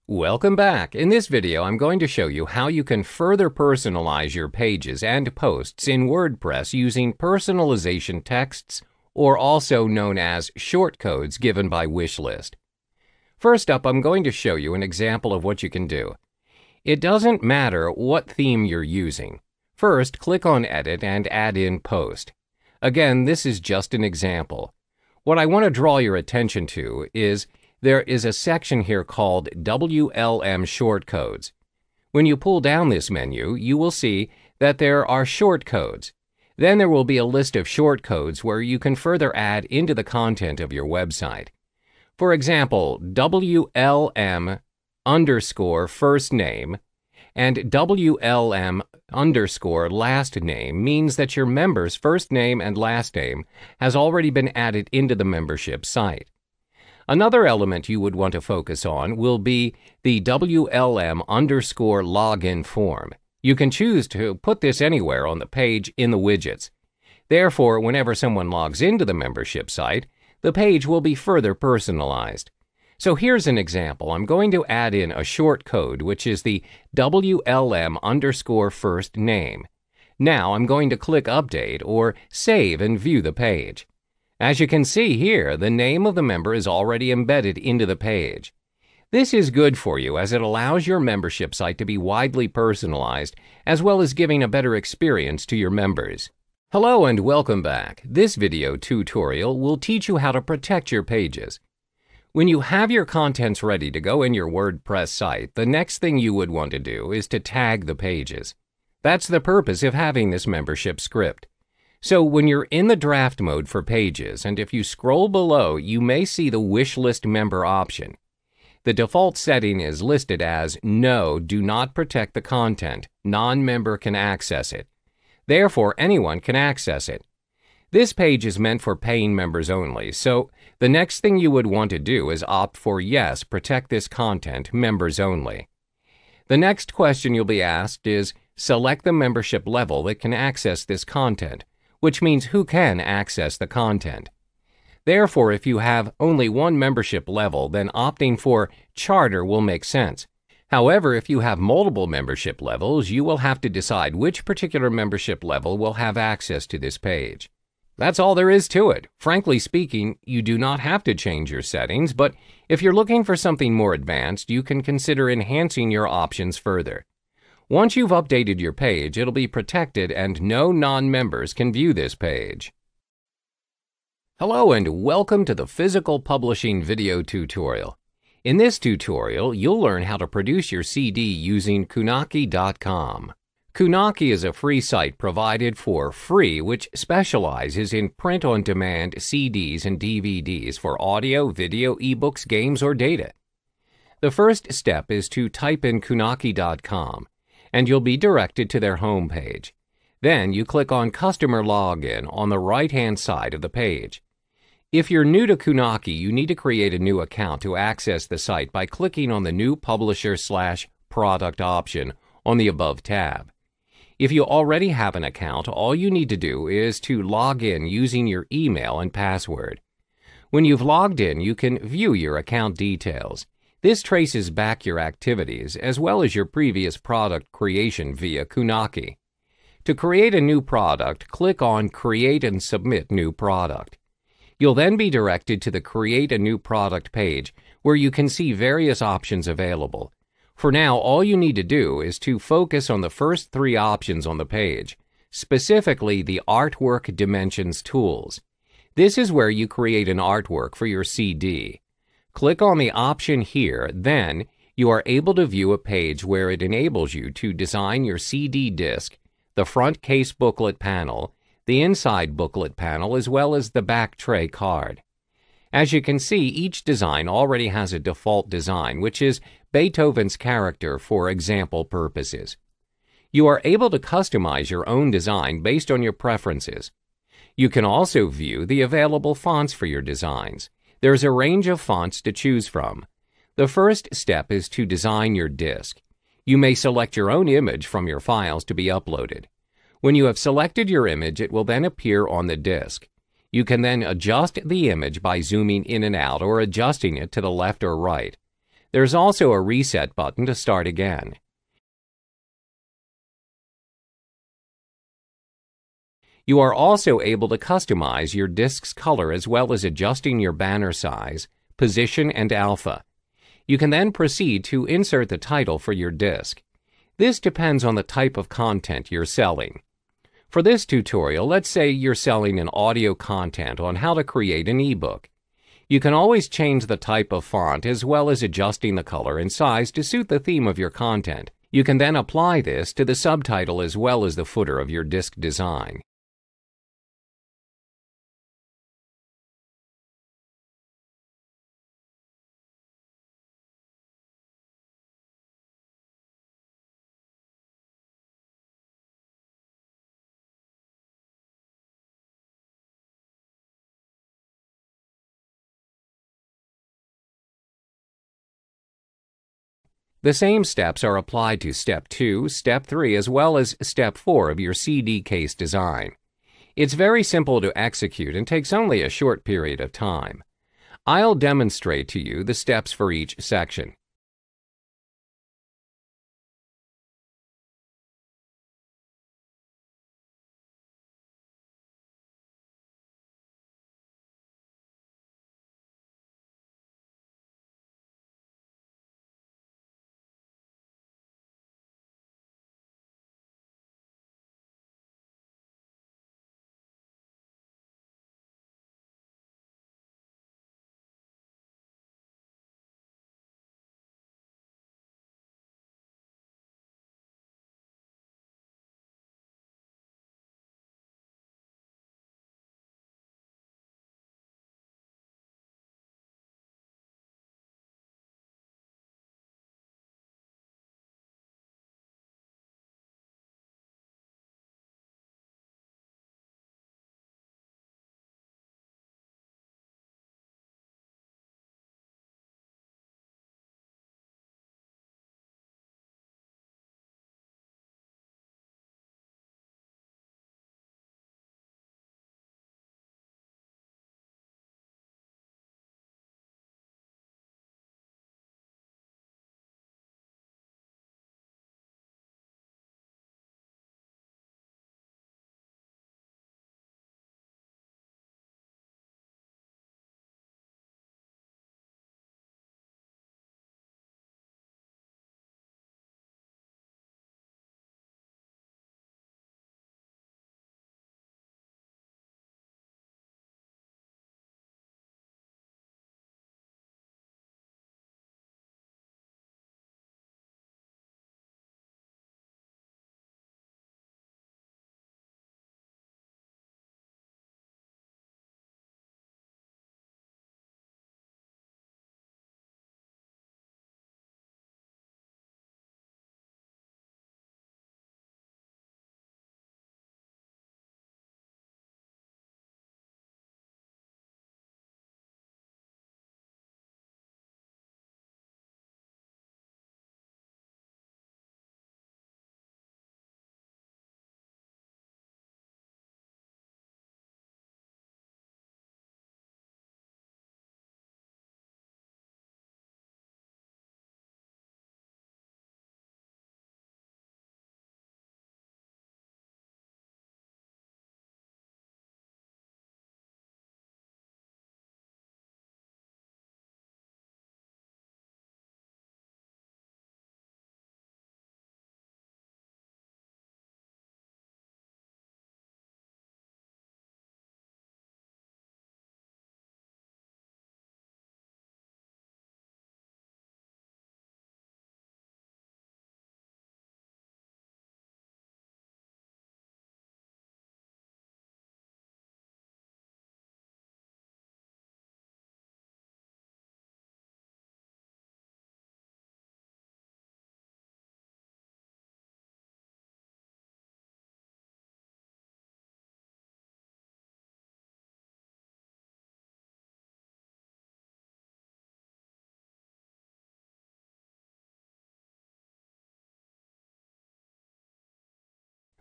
Welcome back. In this video, I'm going to show you how you can further personalize your pages and posts in WordPress using personalization texts, or also known as shortcodes given by Wishlist. First up, I'm going to show you an example of what you can do. It doesn't matter what theme you're using. First, click on Edit and add in Post. Again, this is just an example. What I want to draw your attention to is there is a section here called WLM Shortcodes. When you pull down this menu, you will see that there are shortcodes. Then there will be a list of shortcodes where you can further add into the content of your website. For example, WLM underscore first name and WLM underscore last name means that your member's first name and last name has already been added into the membership site. Another element you would want to focus on will be the WLM_login form. You can choose to put this anywhere on the page in the widgets. Therefore, whenever someone logs into the membership site, the page will be further personalized. So here's an example. I'm going to add in a short code, which is the WLM_first name. Now I'm going to click Update or Save and view the page. As you can see here, the name of the member is already embedded into the page. This is good for you as it allows your membership site to be widely personalized, as well as giving a better experience to your members. Hello and welcome back. This video tutorial will teach you how to protect your pages. When you have your contents ready to go in your WordPress site, the next thing you would want to do is to tag the pages. That's the purpose of having this membership script. So when you're in the draft mode for pages, and if you scroll below, you may see the wishlist member option. The default setting is listed as No, do not protect the content. Non-member can access it. Therefore, anyone can access it. This page is meant for paying members only, so the next thing you would want to do is opt for Yes, protect this content, members only. The next question you'll be asked is select the membership level that can access this content, which means who can access the content. Therefore, if you have only one membership level, then opting for Charter will make sense. However, if you have multiple membership levels, you will have to decide which particular membership level will have access to this page. That's all there is to it. Frankly speaking, you do not have to change your settings, but if you're looking for something more advanced, you can consider enhancing your options further. Once you've updated your page, it'll be protected and no non-members can view this page. Hello and welcome to the Physical Publishing video tutorial. In this tutorial, you'll learn how to produce your CD using Kunaki.com. Kunaki is a free site provided for free which specializes in print-on-demand CDs and DVDs for audio, video, ebooks, games, or data. The first step is to type in Kunaki.com, and you'll be directed to their homepage. Then you click on Customer Login on the right-hand side of the page. If you're new to Kunaki, you need to create a new account to access the site by clicking on the New Publisher/Product option on the above tab. If you already have an account, all you need to do is to log in using your email and password. When you've logged in, you can view your account details. This traces back your activities as well as your previous product creation via Kunaki. To create a new product, click on Create and Submit New Product. You'll then be directed to the Create a New Product page where you can see various options available. For now, all you need to do is to focus on the first three options on the page, specifically the Artwork Dimensions tools. This is where you create an artwork for your CD. Click on the option here, then you are able to view a page where it enables you to design your CD disc, the front case booklet panel, the inside booklet panel, as well as the back tray card. As you can see, each design already has a default design, which is Beethoven's character for example purposes. You are able to customize your own design based on your preferences. You can also view the available fonts for your designs. There's a range of fonts to choose from. The first step is to design your disc. You may select your own image from your files to be uploaded. When you have selected your image, it will then appear on the disc. You can then adjust the image by zooming in and out or adjusting it to the left or right. There's also a reset button to start again. You are also able to customize your disc's color as well as adjusting your banner size, position, and alpha. You can then proceed to insert the title for your disc. This depends on the type of content you're selling. For this tutorial, let's say you're selling an audio content on how to create an ebook. You can always change the type of font as well as adjusting the color and size to suit the theme of your content. You can then apply this to the subtitle as well as the footer of your disc design. The same steps are applied to Step 2, Step 3, as well as Step 4 of your CD case design. It's very simple to execute and takes only a short period of time. I'll demonstrate to you the steps for each section.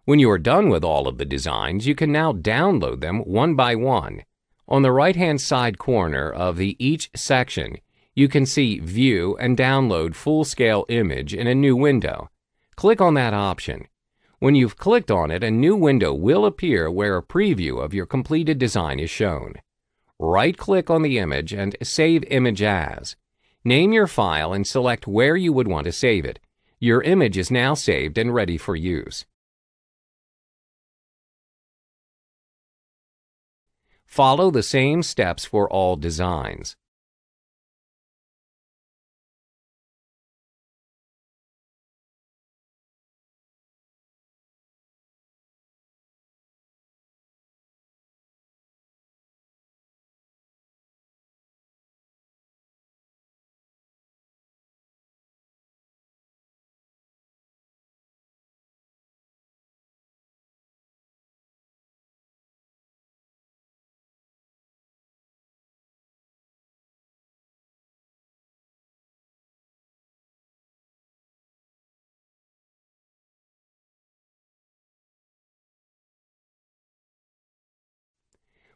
When you are done with all of the designs, you can now download them one by one. On the right-hand side corner of each section, you can see View and Download Full-Scale Image in a new window. Click on that option. When you've clicked on it, a new window will appear where a preview of your completed design is shown. Right-click on the image and Save Image As. Name your file and select where you would want to save it. Your image is now saved and ready for use. Follow the same steps for all designs.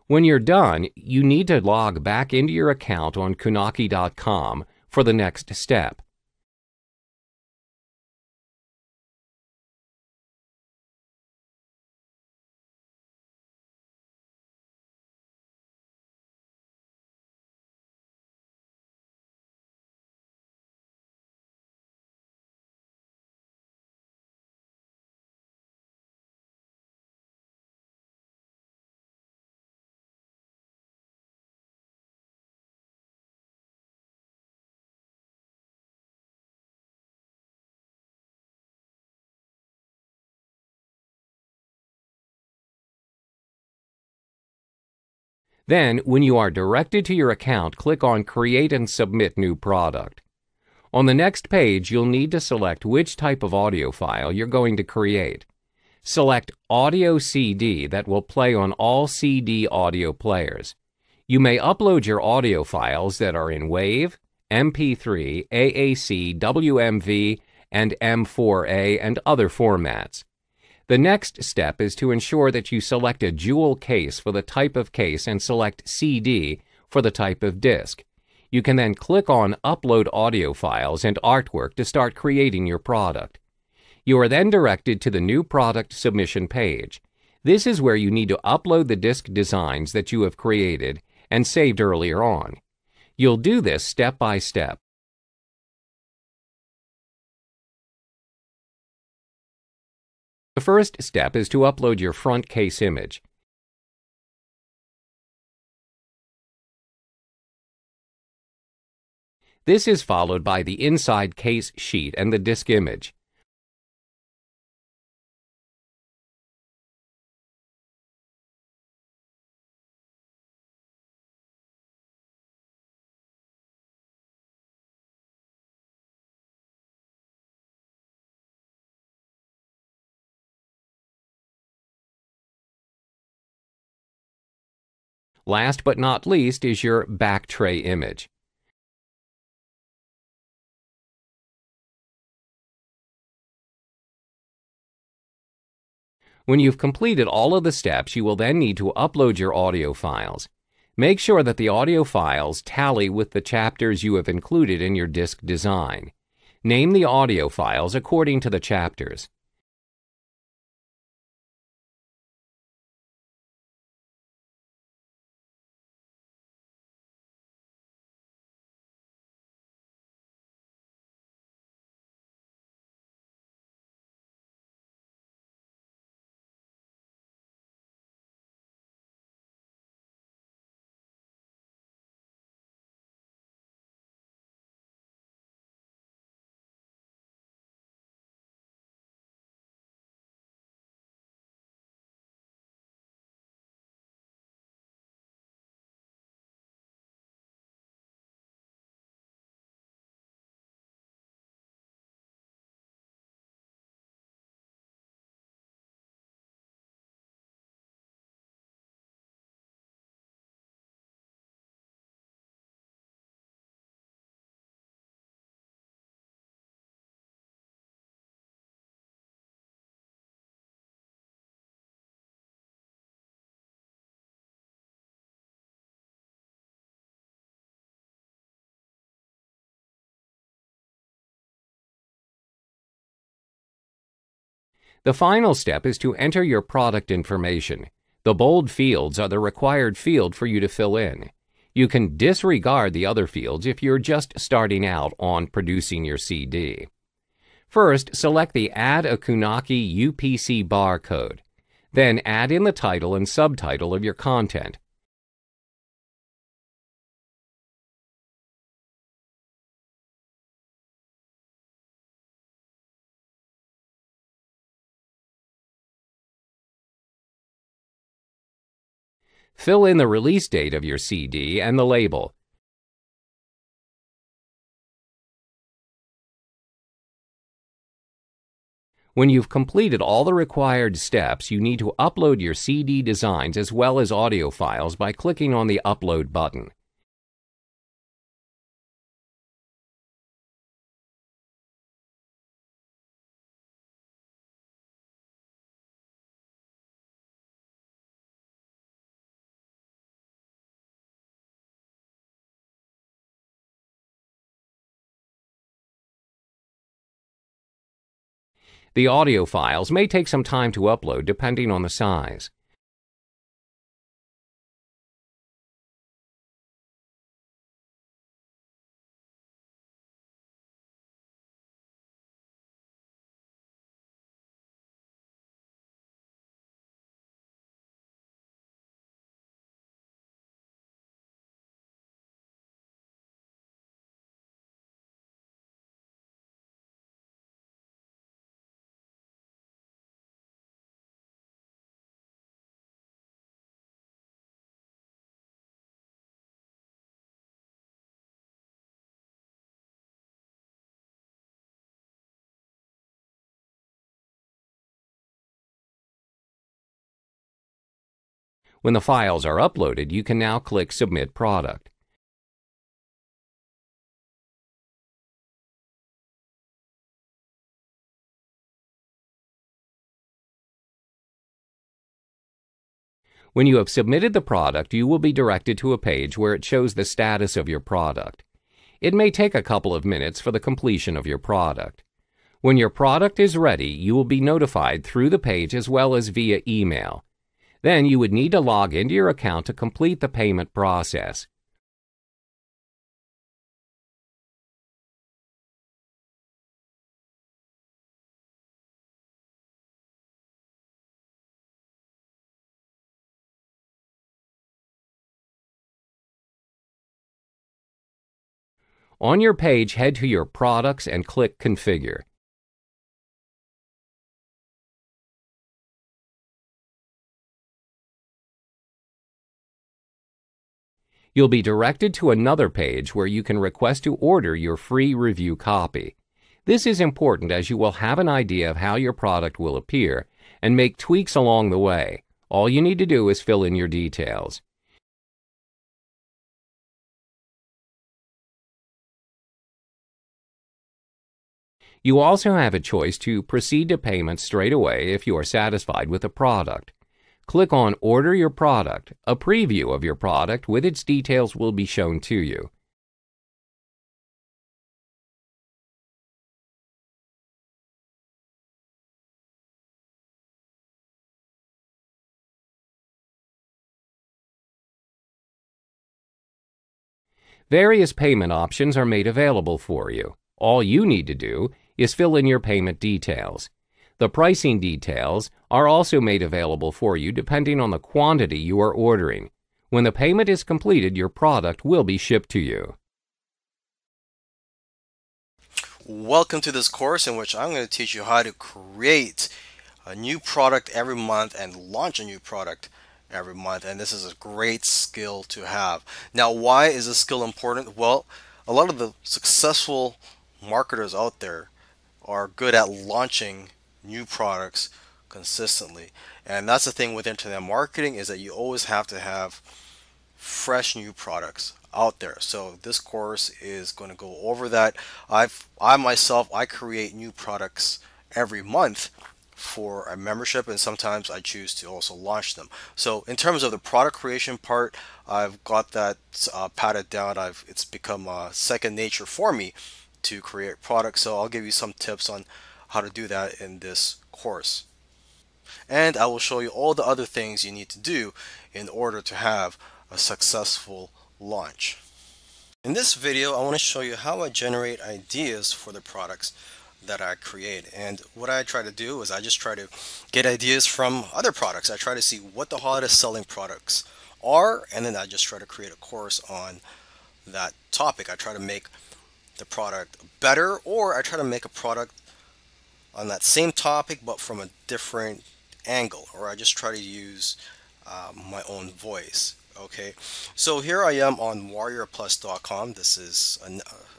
When you're done, you need to log back into your account on Kunaki.com for the next step. Then, when you are directed to your account, click on Create and Submit New Product. On the next page, you'll need to select which type of audio file you're going to create. Select Audio CD that will play on all CD audio players. You may upload your audio files that are in WAV, MP3, AAC, WMV, and M4A, and other formats. The next step is to ensure that you select a jewel case for the type of case and select CD for the type of disc. You can then click on Upload Audio Files and Artwork to start creating your product. You are then directed to the New Product Submission page. This is where you need to upload the disc designs that you have created and saved earlier on. You'll do this step by step. The first step is to upload your front case image. This is followed by the inside case sheet and the disc image. Last but not least is your back tray image. When you've completed all of the steps, you will then need to upload your audio files. Make sure that the audio files tally with the chapters you have included in your disc design. Name the audio files according to the chapters. The final step is to enter your product information. The bold fields are the required field for you to fill in. You can disregard the other fields if you're just starting out on producing your CD. First, select the Add a Kunaki UPC barcode. Then add in the title and subtitle of your content. Fill in the release date of your CD and the label. When you've completed all the required steps, you need to upload your CD designs as well as audio files by clicking on the Upload button. The audio files may take some time to upload depending on the size. When the files are uploaded, you can now click Submit Product. When you have submitted the product, you will be directed to a page where it shows the status of your product. It may take a couple of minutes for the completion of your product. When your product is ready, you will be notified through the page as well as via email. Then you would need to log into your account to complete the payment process. On your page, head to your products and click Configure. You'll be directed to another page where you can request to order your free review copy. This is important as you will have an idea of how your product will appear and make tweaks along the way. All you need to do is fill in your details. You also have a choice to proceed to payment straight away if you are satisfied with the product. Click on Order Your Product. A preview of your product with its details will be shown to you. Various payment options are made available for you. All you need to do is fill in your payment details. The pricing details are also made available for you depending on the quantity you are ordering. When the payment is completed, your product will be shipped to you. Welcome to this course in which I'm going to teach you how to create a new product every month and launch a new product every month. And this is a great skill to have. Now, why is this skill important? Well, a lot of the successful marketers out there are good at launching new products consistently. And that's the thing with internet marketing, is that you always have to have fresh new products out there. So this course is going to go over that. I create new products every month for a membership, and sometimes I choose to also launch them. So in terms of the product creation part, I've got that patted down. It's become second nature for me to create products. So I'll give you some tips on how to do that in this course. And I will show you all the other things you need to do in order to have a successful launch. In this video, I want to show you how I generate ideas for the products that I create. And what I try to do is I just try to get ideas from other products. I try to see what the hottest selling products are, and then I just try to create a course on that topic. I try to make the product better, or I try to make a product on that same topic but from a different angle, or I just try to use my own voice. Okay, so here I am on warriorplus.com. This is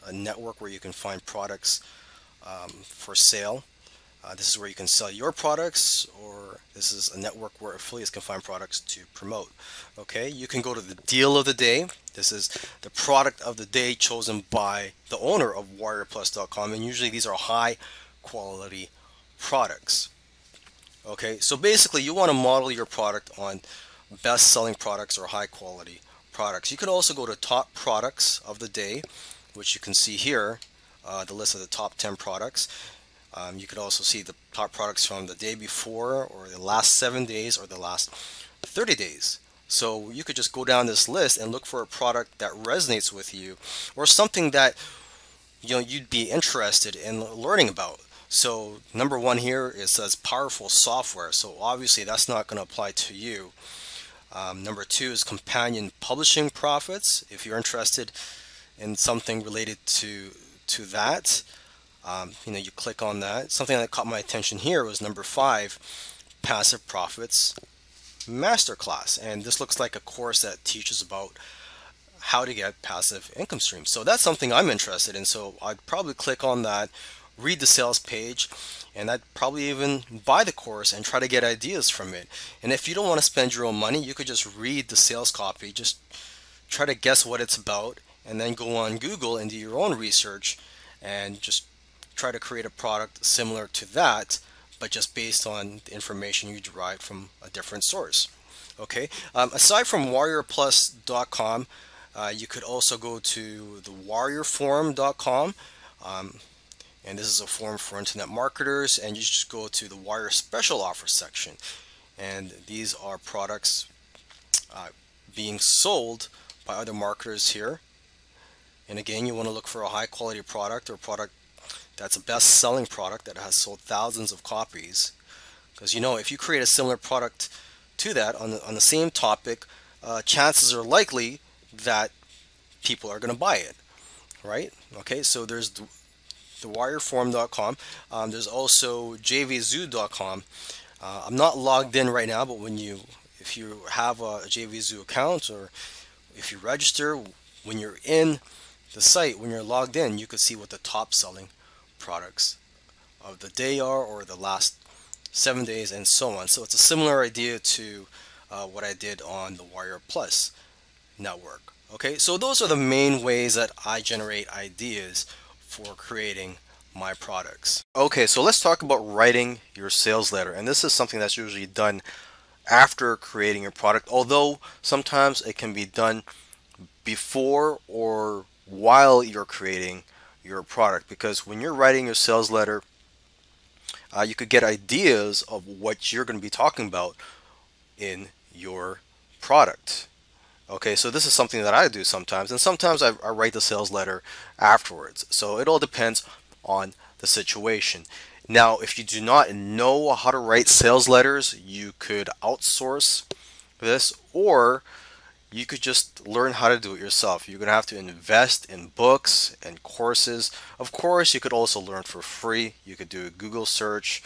a network where you can find products for sale. This is where you can sell your products, or this is a network where affiliates can find products to promote. Okay, you can go to the deal of the day. This is the product of the day chosen by the owner of warriorplus.com, and usually these are high quality products. Okay, so basically you want to model your product on best selling products or high quality products. You could also go to top products of the day, which you can see here, the list of the top 10 products. You could also see the top products from the day before, or the last 7 days, or the last 30 days. So you could just go down this list and look for a product that resonates with you, or something that you'd be interested in learning about. So number one here, it says powerful software. So obviously that's not going to apply to you. Number two is companion publishing profits. If you're interested in something related to that, you click on that. Something that caught my attention here was number five, passive profits masterclass. And this looks like a course that teaches about how to get passive income streams. So that's something I'm interested in. So I'd probably click on that, read the sales page, and I'd probably even buy the course and try to get ideas from it. And if you don't want to spend your own money, you could just read the sales copy, just try to guess what it's about, and then go on Google and do your own research and just try to create a product similar to that, but just based on the information you derived from a different source. Okay. Aside from warriorplus.com, you could also go to the warriorforum.com, and this is a forum for internet marketers, and you just go to the Warrior Special Offer section, and these are products being sold by other marketers here. And again, you want to look for a high quality product, or product that's a best-selling product that has sold thousands of copies, because if you create a similar product to that on the same topic, chances are likely that people are going to buy it, right? Okay, so there's the warriorforum.com. There's also jvzoo.com. I'm not logged in right now, but if you have a JVZoo account, or if you register, when you're in the site, when you're logged in, you could see what the top selling products of the day are, or the last 7 days, and so on. So it's a similar idea to what I did on the Warrior Plus network. Okay, so those are the main ways that I generate ideas for creating my products. Okay, so let's talk about writing your sales letter, and this is something that's usually done after creating your product, although sometimes it can be done before or while you're creating your product, because when you're writing your sales letter, you could get ideas of what you're going to be talking about in your product. Okay, so this is something that I do sometimes, and sometimes I write the sales letter afterwards. So it all depends on the situation. Now, if you do not know how to write sales letters, you could outsource this, or you could just learn how to do it yourself. You're going to have to invest in books and courses. Of course, you could also learn for free. You could do a Google search.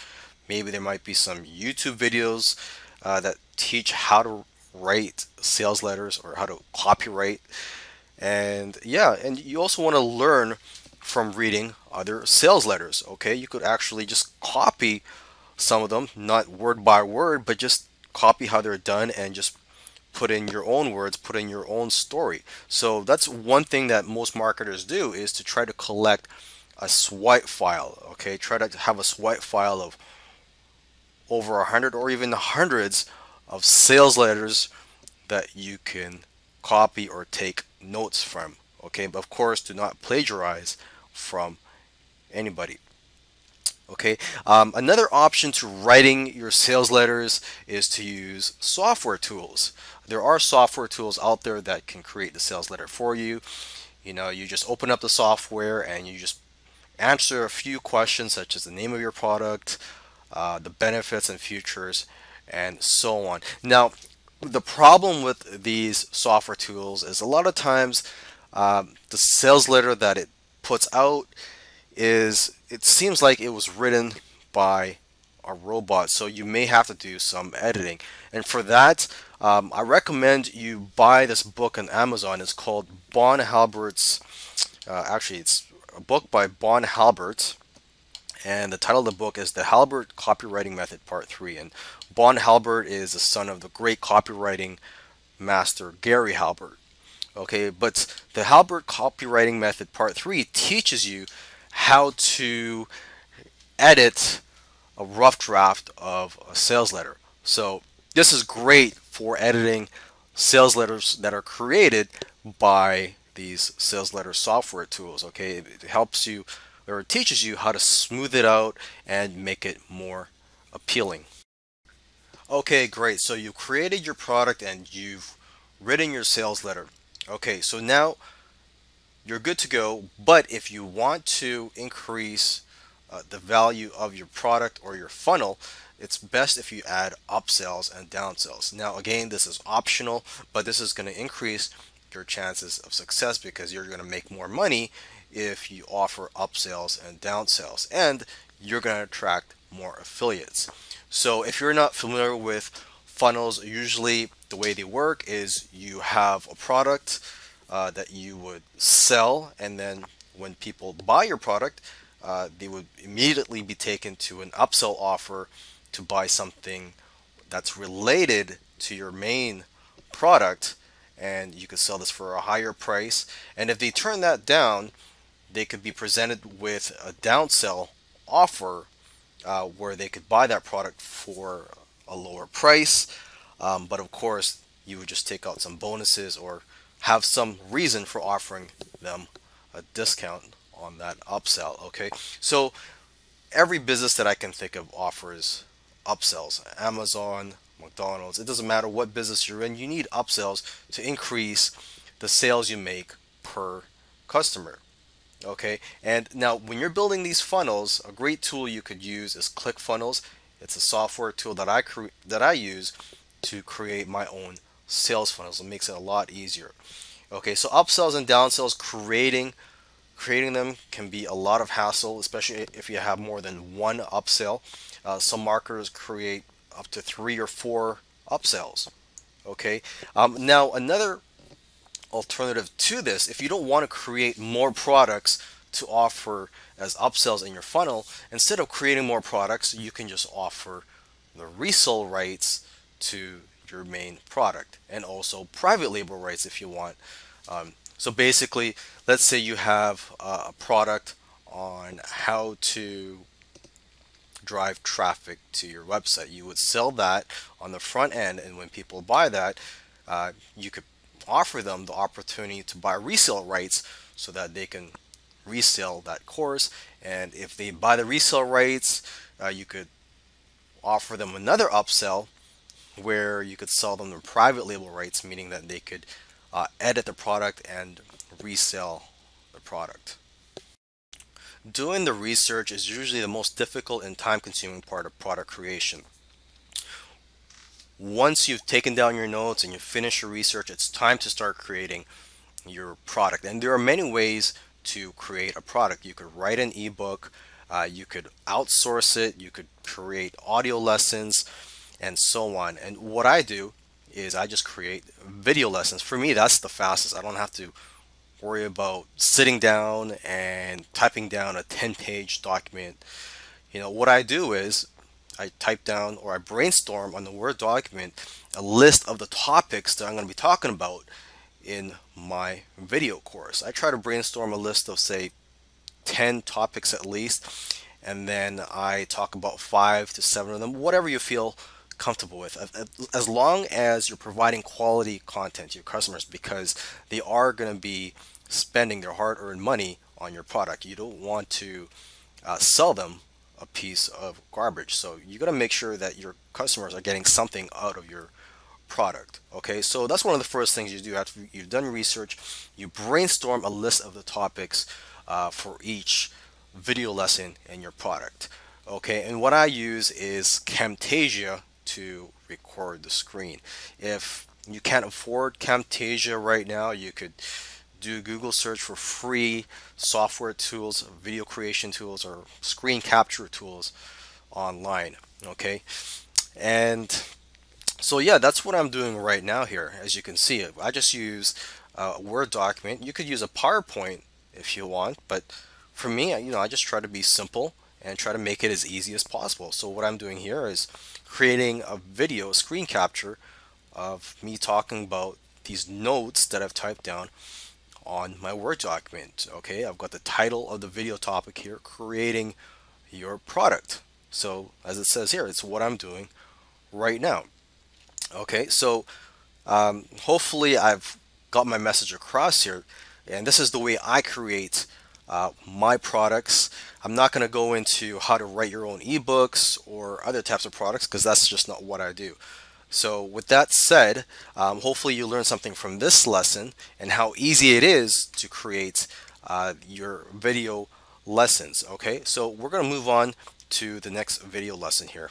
Maybe there might be some YouTube videos that teach how to write sales letters, or how to copyright. And yeah, and you also want to learn from reading other sales letters. Okay, you could actually just copy some of them, not word by word, but just copy how they're done and just put in your own words, put in your own story. So that's one thing that most marketers do, is to try to collect a swipe file. Okay, try to have a swipe file of over 100 or even hundreds of sales letters that you can copy or take notes from. Okay, but of course, do not plagiarize from anybody. Okay, another option to writing your sales letters is to use software tools. There are software tools out there that can create the sales letter for you. You just open up the software and you just answer a few questions, such as the name of your product, the benefits and features, and so on. Now, the problem with these software tools is a lot of times the sales letter that it puts out it seems like it was written by a robot, so you may have to do some editing. And for that, I recommend you buy this book on Amazon. It's called Bon Halbert's, actually it's a book by Bon Halbert, and the title of the book is The Halbert Copywriting Method Part 3. And Bon Halbert is the son of the great copywriting master Gary Halbert. Okay, but the Halbert Copywriting Method Part 3 teaches you how to edit a rough draft of a sales letter. So this is great for editing sales letters that are created by these sales letter software tools. Okay, it helps you or it teaches you how to smooth it out and make it more appealing. Okay, great. So you created your product and you've written your sales letter. Okay, so now you're good to go. But if you want to increase the value of your product or your funnel, it's best if you add upsells and downsells. Now, again, this is optional, but this is going to increase your chances of success because you're going to make more money if you offer upsells and downsells, and you're going to attract more affiliates. So if you're not familiar with funnels, usually the way they work is you have a product that you would sell, and then when people buy your product, they would immediately be taken to an upsell offer to buy something that's related to your main product, and you could sell this for a higher price. And if they turn that down, they could be presented with a downsell offer where they could buy that product for a lower price. But of course, you would just take out some bonuses or have some reason for offering them a discount on that upsell. Okay, so every business that I can think of offers upsells. Amazon, McDonald's, it doesn't matter what business you're in, you need upsells to increase the sales you make per customer. Okay, and now when you're building these funnels, a great tool you could use is ClickFunnels. It's a software tool that I use to create my own sales funnels. It makes it a lot easier. Okay, so upsells and downsells, creating them can be a lot of hassle, especially if you have more than one upsell. Some marketers create up to 3 or 4 upsells. Okay, now another alternative to this, if you don't want to create more products to offer as upsells in your funnel, instead of creating more products, you can just offer the resale rights to your main product, and also private label rights if you want. So basically, let's say you have a product on how to drive traffic to your website. You would sell that on the front end, and when people buy that, you could offer them the opportunity to buy resale rights so that they can resell that course. And if they buy the resale rights, you could offer them another upsell where you could sell them the private label rights, meaning that they could edit the product and resell the product. Doing the research is usually the most difficult and time-consuming part of product creation. Once you've taken down your notes and you've finished your research, it's time to start creating your product. And there are many ways to create a product. You could write an ebook, you could outsource it, you could create audio lessons, and so on. And what I do is I just create video lessons. For me, that's the fastest. I don't have to worry about sitting down and typing down a 10-page document. You know, what I do is I type down, or I brainstorm on the Word document, a list of the topics that I'm going to be talking about in my video course. I try to brainstorm a list of, say, 10 topics at least, and then I talk about 5 to 7 of them, whatever you feel comfortable with, as long as you're providing quality content to your customers, because they are going to be spending their hard-earned money on your product. You don't want to sell them a piece of garbage, so you got to make sure that your customers are getting something out of your product. Okay, so that's one of the first things you do after you've done research. You brainstorm a list of the topics for each video lesson in your product. Okay, and what I use is Camtasia to record the screen. If you can't afford Camtasia right now, you could do Google search for free software tools, video creation tools, or screen capture tools online. Okay, and so yeah, that's what I'm doing right now here. As you can see, I just use a Word document. You could use a PowerPoint if you want, but for me, I just try to be simple and try to make it as easy as possible. So what I'm doing here is creating a video screen capture of me talking about these notes that I've typed down on my Word document. Okay, I've got the title of the video topic here, creating your product. So as it says here, it's what I'm doing right now. Okay, so hopefully I've got my message across here, and this is the way I create my products. I'm not going to go into how to write your own ebooks or other types of products because that's just not what I do. So with that said, hopefully you learned something from this lesson and how easy it is to create your video lessons. Okay, so we're going to move on to the next video lesson here.